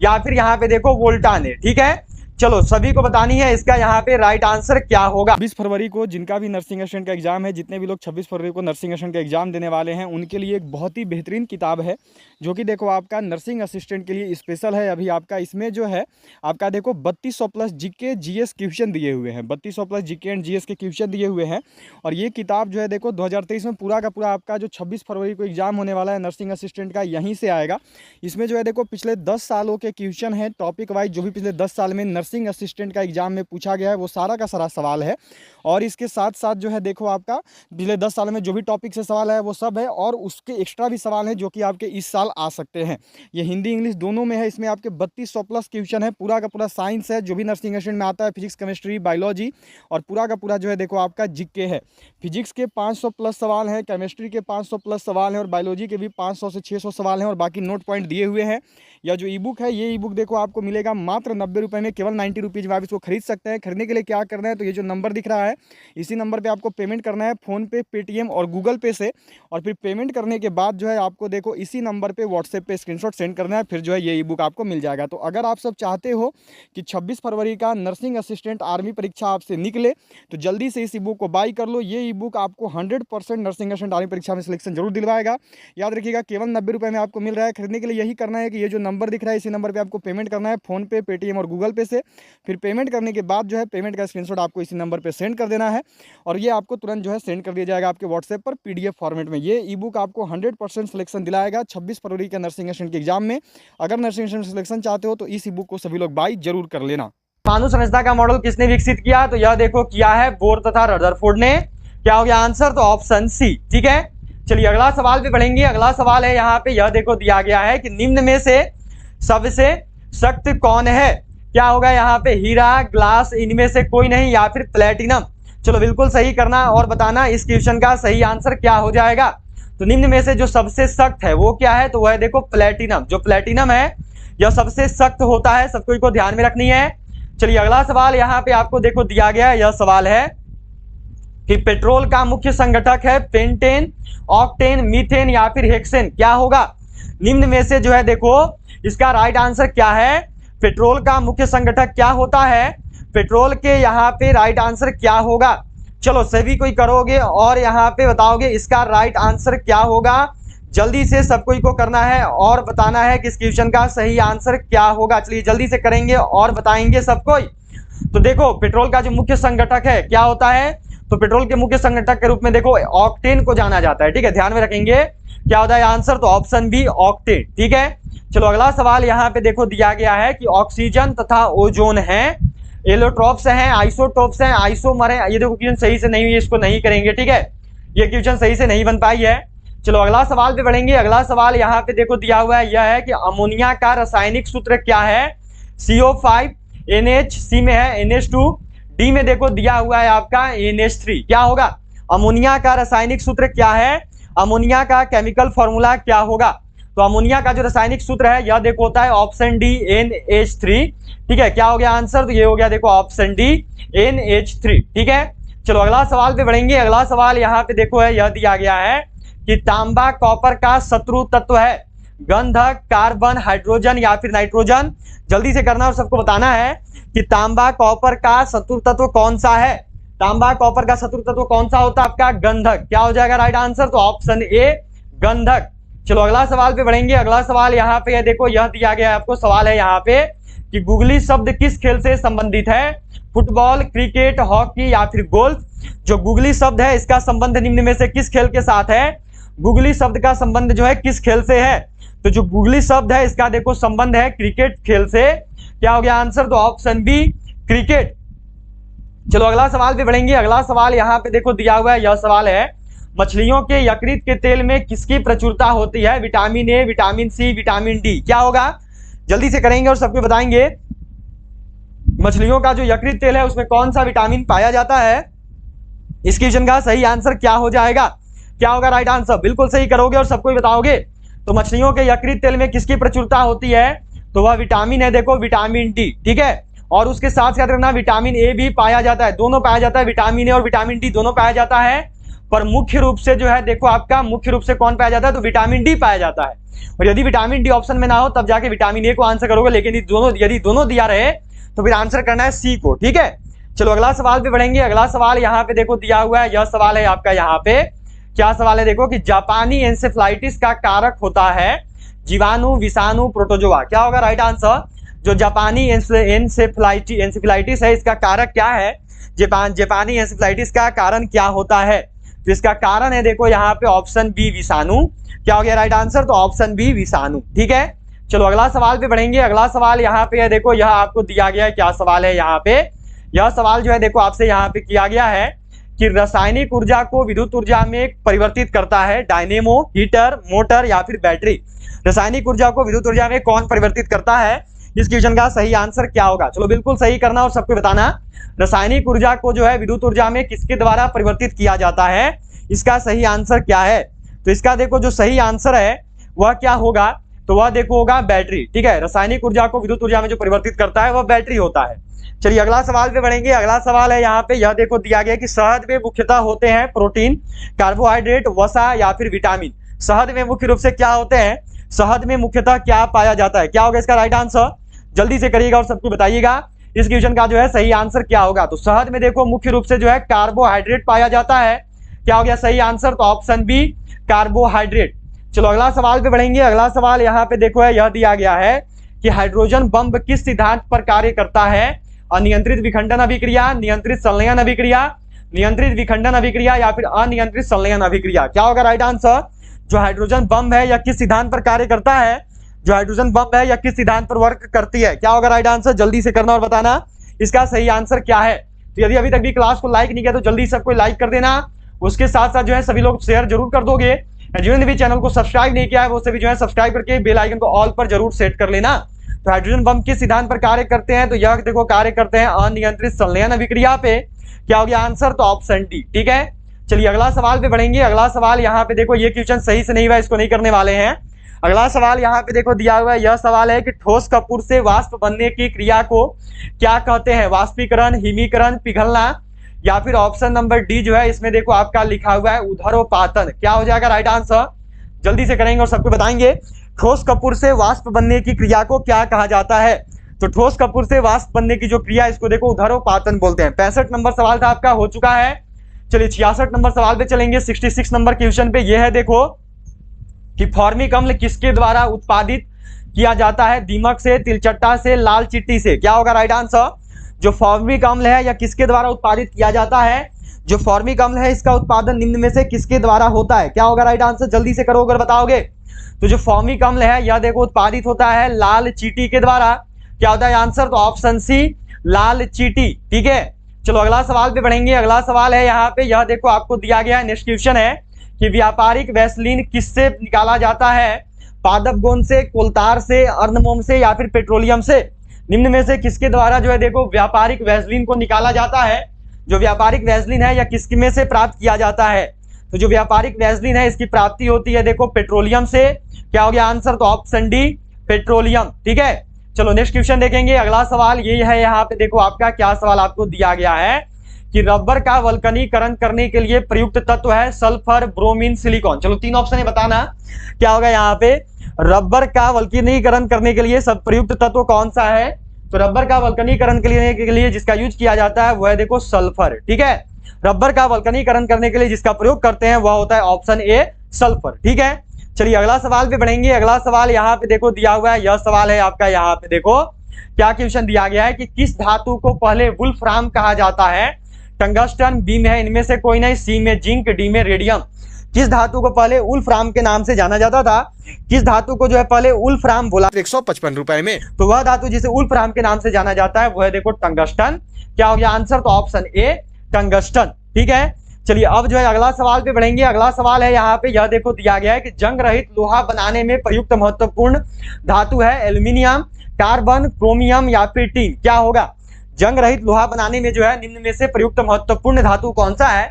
Speaker 1: या फिर यहाँ पे देखो वोल्टा ने। ठीक है, चलो सभी को बतानी है इसका यहाँ पे राइट आंसर क्या होगा।
Speaker 2: 26 फरवरी को जिनका भी नर्सिंग असिस्टेंट का एग्जाम है, जितने भी लोग 26 फरवरी को नर्सिंग असिस्टेंट का एग्जाम देने वाले हैं, उनके लिए एक बहुत ही बेहतरीन किताब है जो कि देखो आपका नर्सिंग असिस्टेंट के लिए स्पेशल है। अभी आपका इसमें जो है आपका देखो 3200 प्लस जीके जीएस क्वेश्चन दिए हुए हैं, 3200 प्लस जीके एंड जीएस के क्वेश्चन दिए हुए हैं। और ये किताब जो है देखो 2023 में पूरा का पूरा आपका जो 26 फरवरी को एग्जाम होने वाला है नर्सिंग असिस्टेंट का, यहीं से आएगा। इसमें जो है देखो पिछले 10 सालों के क्वेश्चन है टॉपिक वाइज, जो भी पिछले 10 साल में नर्सिंग असिस्टेंट का एग्जाम में पूछा गया है वो सारा का सारा सवाल है। और इसके साथ साथ जो है देखो आपका पिछले 10 साल में जो भी टॉपिक से सवाल है वो सब है, और उसके एक्स्ट्रा भी सवाल हैं जो कि आपके इस साल आ सकते हैं। ये हिंदी इंग्लिश दोनों में है। इसमें आपके 3200 प्लस क्वेश्चन है, पूरा का पूरा साइंस है जो भी नर्सिंग असिस्टेंट में आता है, फिजिक्स केमिस्ट्री बायोलॉजी, और पूरा का पूरा जो है देखो आपका जीके है। फिजिक्स के 500 प्लस सवाल हैं, केमिस्ट्री के 500 प्लस सवाल हैं, और बायोलॉजी के भी 500 से 600 सवाल हैं, और बाकी नोट पॉइंट दिए हुए हैं। या जो ई बुक है, ये ई बुक देखो आपको मिलेगा मात्र 90 रुपये में, केवल 90 रुपीज़ में आप इसको खरीद सकते हैं। खरीदने के लिए क्या करना है, तो ये जो नंबर दिख रहा है इसी नंबर पे आपको पेमेंट करना है, फ़ोन पे, पेटीएम और गूगल पे से। और फिर पेमेंट करने के बाद जो है आपको देखो इसी नंबर पे व्हाट्सएप पे स्क्रीनशॉट सेंड करना है, फिर जो है ये ई बुक आपको मिल जाएगा। तो अगर आप सब चाहते हो कि 26 फरवरी का नर्सिंग असिस्टेंट आर्मी परीक्षा आपसे निकले तो जल्दी से इस ई बुक को बाई कर लो। ये ई बुक आपको 100% नर्सिंग असिस्टेंट आर्मी परीक्षा में सिलेक्शन जरूर दिलवाएगा। याद रखिएगा केवल 90 रुपये में आपको मिल रहा है। खरीदने के लिए यही करना है कि ये जो नंबर दिख रहा है इसी नंबर पे आपको पेमेंट करना है, फ़ोन पे, पेटीएम और गूगल पे से। फिर पेमेंट करने के बाद जो है पेमेंट का स्क्रीनशॉट आपको इसी नंबर पे सेंड कर देना है, और ये आपको तुरंत जो है सेंड कर दिया जाएगा आपके व्हाट्सएप पर पीडीएफ फॉर्मेट में। ये ई बुक आपको 100% सिलेक्शन दिलाएगा 26 फरवरी के नर्सिंग असिस्टेंट के एग्जाम में। अगर नर्सिंग असिस्टेंट सिलेक्शन चाहते हो तो इस ई बुक को सभी लोग बाई जरूर कर लेना।
Speaker 1: परमाणु संरचना का मॉडल किसने विकसित किया? तो यह देखो किया है बोर तथा रदरफोर्ड ने। क्या हो गया आंसर? तो ऑप्शन सी। ठीक है, चलिए अगला सवाल पे बढ़ेंगे। अगला सवाल है यहाँ पे, यह देखो दिया गया है कि निम्न में से सबसे सख्त कौन है? क्या होगा यहाँ पे? हीरा, ग्लास, इनमें से कोई नहीं, या फिर प्लेटिनम। चलो बिल्कुल सही करना और बताना इस क्वेश्चन का सही आंसर क्या हो जाएगा। तो निम्न में से जो सबसे सख्त है वो क्या है? तो वह है देखो प्लेटिनम। जो प्लेटिनम है यह सबसे सख्त होता है, सबको इसको ध्यान में रखनी है। चलिए अगला सवाल यहाँ पे आपको देखो दिया गया है। यह सवाल है कि पेट्रोल का मुख्य संगठक है पेंटेन, ऑक्टेन, मीथेन या फिर हेक्सेन। क्या होगा निम्न में से जो है देखो इसका राइट आंसर क्या है? पेट्रोल का मुख्य संगठक क्या होता है? पेट्रोल के यहाँ पे राइट आंसर क्या होगा? चलो सभी कोई करोगे और यहाँ पे बताओगे इसका राइट आंसर क्या होगा। जल्दी से सब कोई को करना है और बताना है कि इस क्वेश्चन का सही आंसर क्या होगा। चलिए जल्दी से करेंगे और बताएंगे सब कोई। तो देखो पेट्रोल का जो मुख्य संगठक है क्या होता है? तो पेट्रोल के मुख्य संगठक के रूप में देखो ऑक्टेन को जाना जाता है। ठीक है, ध्यान में रखेंगे क्या होता है आंसर? तो ऑप्शन बी ऑक्टेन। ठीक है, चलो अगला सवाल यहाँ पे देखो दिया गया है कि ऑक्सीजन तथा ओजोन है, एलोट्रॉप्स हैं, आइसोटोप्स हैं, आइसोमर हैं। ये देखो क्वेश्चन सही से नहीं हुई, इसको नहीं करेंगे। ठीक है, ये क्वेश्चन सही से नहीं बन पाई है। चलो अगला सवाल पे बढ़ेंगे। अगला सवाल यहाँ पे देखो दिया हुआ है, यह है कि अमोनिया का रासायनिक सूत्र क्या है? CO5, NH, C में है NH2, D में देखो दिया हुआ है आपका NH3। क्या होगा? अमोनिया का रासायनिक सूत्र क्या है? अमोनिया का केमिकल फॉर्मूला क्या होगा? तो अमोनिया का जो रासायनिक सूत्र है यह देखो होता है ऑप्शन डी NH3। ठीक है, क्या हो गया आंसर? तो ये हो गया देखो ऑप्शन डी NH3। ठीक है, चलो अगला सवाल पे बढ़ेंगे। अगला सवाल यहाँ पे देखो है, यह दिया गया है कि तांबा कॉपर का शत्रु तत्व है, गंधक, कार्बन, हाइड्रोजन या फिर नाइट्रोजन। जल्दी से करना और सबको बताना है कि तांबा कॉपर का शत्रु तत्व कौन सा है। तांबा कॉपर का शत्रु तत्व कौन सा होता है? आपका गंधक। क्या हो जाएगा राइट आंसर? तो ऑप्शन ए गंधक। चलो अगला सवाल पे बढ़ेंगे। अगला सवाल यहाँ पे है देखो, यह दिया गया है आपको सवाल है यहाँ पे कि गूगली शब्द किस खेल से संबंधित है? फुटबॉल, क्रिकेट, हॉकी या फिर गोल्फ। जो गूगली शब्द है इसका संबंध निम्न में से किस खेल के साथ है? गूगली शब्द का संबंध जो है किस खेल से है? तो जो गूगली शब्द है इसका देखो संबंध है क्रिकेट खेल से। क्या हो गया आंसर? तो ऑप्शन बी क्रिकेट। चलो अगला सवाल पे बढ़ेंगे। अगला सवाल यहाँ पे देखो दिया हुआ है, यह सवाल है मछलियों के यकृत के तेल में किसकी प्रचुरता होती है? Vitamin A, vitamin C, vitamin D. क्या होगा? जल्दी से करेंगे और सबको बताएंगे। मछलियों का जो यकृत तेल है उसमें कौन सा विटामिन पाया जाता है? इस क्वेश्चन का सही आंसर क्या हो जाएगा? क्या होगा राइट आंसर? बिल्कुल सही करोगे और सबको बताओगे। तो मछलियों के यकृत तेल में किसकी प्रचुरता होती है? तो वह विटामिन है देखो, विटामिन डी। ठीक है, और उसके साथ साथ रखना विटामिन ए भी पाया जाता है, दोनों पाया जाता है, विटामिन ए और विटामिन डी दोनों पाया जाता है। पर मुख्य रूप से जो है देखो आपका मुख्य रूप से कौन पाया जाता है? तो विटामिन डी पाया जाता है। और यदि विटामिन डी ऑप्शन में ना हो तब जाके विटामिन ए को आंसर करोगे, लेकिन यदि दोनों दिया रहे तो फिर आंसर करना है सी को। ठीक है, चलो अगला सवाल पे बढ़ेंगे। अगला सवाल यहाँ पे देखो दिया हुआ है, यह सवाल है आपका यहाँ पे। क्या सवाल है देखो कि जापानी एन्सेफेलाइटिस का कारक होता है जीवाणु, विषाणु, प्रोटोजोआ। क्या होगा राइट आंसर? जो जापानी एन्सेफेलाइटिस है इसका कारक क्या है? जापानी एन्सेफेलाइटिस का कारण क्या होता है? तो इसका कारण है देखो यहाँ पे ऑप्शन बी विषाणु। क्या हो गया राइट आंसर? तो ऑप्शन बी विषाणु। ठीक है, चलो अगला सवाल पे बढ़ेंगे। अगला सवाल यहाँ पे है देखो, यह आपको दिया गया है। क्या सवाल है यहाँ पे? यह सवाल जो है देखो आपसे यहाँ पे किया गया है कि रासायनिक ऊर्जा को विद्युत ऊर्जा में परिवर्तित करता है डायनेमो, हीटर, मोटर या फिर बैटरी। रासायनिक ऊर्जा को विद्युत ऊर्जा में कौन परिवर्तित करता है? इस क्वेश्चन का सही आंसर क्या होगा? चलो बिल्कुल सही करना और सबको बताना। रासायनिक ऊर्जा को जो है विद्युत ऊर्जा में किसके द्वारा परिवर्तित किया जाता है? इसका सही आंसर क्या है? तो इसका देखो जो सही आंसर है वह क्या होगा? तो वह देखो होगा बैटरी। ठीक है, रासायनिक ऊर्जा को विद्युत ऊर्जा में जो परिवर्तित करता है वह बैटरी होता है। चलिए अगला सवाल पे बढ़ेंगे। अगला सवाल है यहाँ पे, यह देखो दिया गया कि शहद में मुख्यतः होते हैं प्रोटीन, कार्बोहाइड्रेट, वसा या फिर विटामिन। शहद में मुख्य रूप से क्या होते हैं? शहद में मुख्यतः क्या पाया जाता है? क्या होगा इसका राइट आंसर? जल्दी से करिएगा और सबको बताइएगा इस क्वेश्चन का जो है सही आंसर क्या होगा। तो शहद में देखो मुख्य रूप से जो है कार्बोहाइड्रेट पाया जाता है। क्या हो गया सही आंसर? तो ऑप्शन बी कार्बोहाइड्रेट। चलो अगला सवाल पे बढ़ेंगे। अगला सवाल यहाँ पे देखो है, यह दिया गया है कि हाइड्रोजन बम किस सिद्धांत पर कार्य करता है? अनियंत्रित विखंडन अभिक्रिया, नियंत्रित संलयन अभिक्रिया, नियंत्रित विखंडन अभिक्रिया या फिर अनियंत्रित संलयन अभिक्रिया। क्या होगा राइट आंसर? जो हाइड्रोजन बम है यह किस सिद्धांत पर कार्य करता है? जो हाइड्रोजन बम है यह किस सिद्धांत पर वर्क करती है? क्या होगा राइट आंसर? जल्दी से करना और बताना इसका सही आंसर क्या है। तो यदि अभी तक भी क्लास को लाइक नहीं किया तो जल्दी सबको लाइक कर देना। उसके साथ साथ जो है सभी लोग शेयर जरूर कर दोगे। जिन्होंने भी चैनल को सब्सक्राइब नहीं किया है वो सभी जो है सब्सक्राइब करके बेल आइकन को ऑल पर जरूर सेट कर लेना। तो हाइड्रोजन बम किस सिद्धांत पर कार्य करते हैं? तो यह देखो कार्य करते हैं अनियंत्रित संलयन अभिक्रिया पे। क्या हो गया आंसर? तो ऑप्शन डी। ठीक है, चलिए अगला सवाल पे बढ़ेंगे। अगला सवाल यहाँ पे देखो, ये क्वेश्चन सही से नहीं हुआ, इसको नहीं करने वाले हैं। अगला सवाल यहाँ पे देखो दिया हुआ है, यह सवाल है कि ठोस कपूर से वाष्प बनने की क्रिया को क्या कहते हैं? वाष्पीकरण, हिमीकरण, पिघलना या फिर ऑप्शन नंबर डी जो है इसमें देखो आपका लिखा हुआ है उधरोपातन। क्या हो जाएगा राइट आंसर? जल्दी से करेंगे और सबको बताएंगे। ठोस कपूर से वाष्प बनने की क्रिया को क्या कहा जाता है? तो ठोस कपूर से वाष्प बनने की जो क्रिया इसको देखो उधरोपातन बोलते हैं। 65 नंबर सवाल था आपका, हो चुका है। चलिए 66 नंबर सवाल पे चलेंगे। 66 नंबर क्वेश्चन पे यह है देखो कि फॉर्मिक अम्ल किसके द्वारा उत्पादित किया जाता है? दीमक से, तिलचट्टा से, लाल चींटी से। क्या होगा राइट आंसर? जो फॉर्मिक अम्ल है या किसके द्वारा उत्पादित किया जाता है? जो फॉर्मिक अम्ल है इसका उत्पादन निम्न में से किसके द्वारा होता है? क्या होगा राइट आंसर? जल्दी से करोगे और बताओगे। तो जो फॉर्मिक अम्ल है यह देखो उत्पादित होता है लाल चींटी के द्वारा। क्या होता है आंसर? तो ऑप्शन सी लाल चींटी। ठीक है, चलो अगला सवाल पे बढ़ेंगे। अगला सवाल है यहाँ पे, यह देखो आपको दिया गया है, नेक्स्ट क्वेश्चन है कि व्यापारिक वैसलीन किससे निकाला जाता है? पादप गोंद से, कोलतार से, अर्धमोम से या फिर पेट्रोलियम से। निम्न में से किसके द्वारा जो है देखो व्यापारिक वैसलीन को निकाला जाता है? जो व्यापारिक वैसलीन है या किसके में से प्राप्त किया जाता है? तो जो व्यापारिक वैसलीन है इसकी प्राप्ति होती है देखो पेट्रोलियम से। क्या हो गया आंसर? तो ऑप्शन डी पेट्रोलियम। ठीक है, चलो नेक्स्ट क्वेश्चन देखेंगे। अगला सवाल ये है, यहाँ पे देखो आपका क्या सवाल आपको दिया गया है कि रबर का वल्कनीकरण करने के लिए प्रयुक्त तत्व है सल्फर, ब्रोमीन, सिलिकॉन। चलो 3 ऑप्शन है, बताना क्या होगा यहाँ पे। रबर का वल्कनीकरण करने के लिए सब प्रयुक्त तत्व कौन सा है? तो रबर का वल्कनीकरण के लिए जिसका यूज किया जाता है वह है देखो सल्फर। ठीक है, रबर का वल्कनीकरण करने के लिए जिसका प्रयोग करते हैं वह होता है ऑप्शन ए सल्फर। ठीक है, चलिए अगला सवाल पे बढ़ेंगे। अगला सवाल यहाँ पे देखो दिया हुआ है, यह सवाल है आपका। यहाँ पे देखो क्या क्वेश्चन दिया गया है कि किस धातु को पहले वुल्फ्राम कहा जाता है? टंगस्टन, बी में है इनमें से कोई नहीं, सी में जिंक, डी में रेडियम। किस धातु को पहले उल्फ्राम के नाम से जाना जाता था? किस धातु को जो है पहले उल्फ्राम बोला
Speaker 2: 155 रुपए में।
Speaker 1: तो वह धातु जिसे उल्फ्राम के नाम से जाना जाता है वो है देखो टंगस्टन। क्या हो गया आंसर? तो ऑप्शन ए टंगस्टन। ठीक है, चलिए अब जो है अगला सवाल पे बढ़ेंगे। अगला सवाल है यहाँ पे, यह देखो दिया गया है कि जंग रहित लोहा बनाने में प्रयुक्त महत्वपूर्ण धातु है एल्यूमिनियम, कार्बन, क्रोमियम या फिर टीन। क्या होगा? जंग रहित लोहा बनाने में जो है निम्न में से प्रयुक्त महत्वपूर्ण धातु कौन सा है?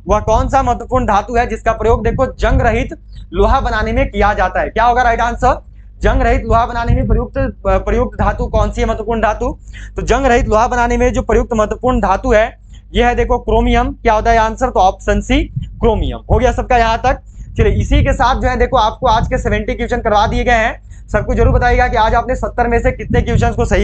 Speaker 1: वह कौन सा महत्वपूर्ण धातु है जिसका प्रयोग देखो जंग रहित लोहा बनाने में किया जाता है? क्या होगा राइट आंसर? जंग रहित लोहा बनाने में प्रयुक्त धातु कौन सी है महत्वपूर्ण धातु? तो जंग रहित लोहा बनाने में जो प्रयुक्त महत्वपूर्ण धातु है यह है देखो क्रोमियम। क्या होता है आंसर? तो ऑप्शन सी क्रोमियम। हो गया सबका यहाँ तक। चलिए इसी के साथ जो है देखो आपको आज के 70 क्वेश्चन करवा दिए गए हैं। सबको जरूर बताइएगा कि आज आपने 70 में से कितने क्वेश्चन को सही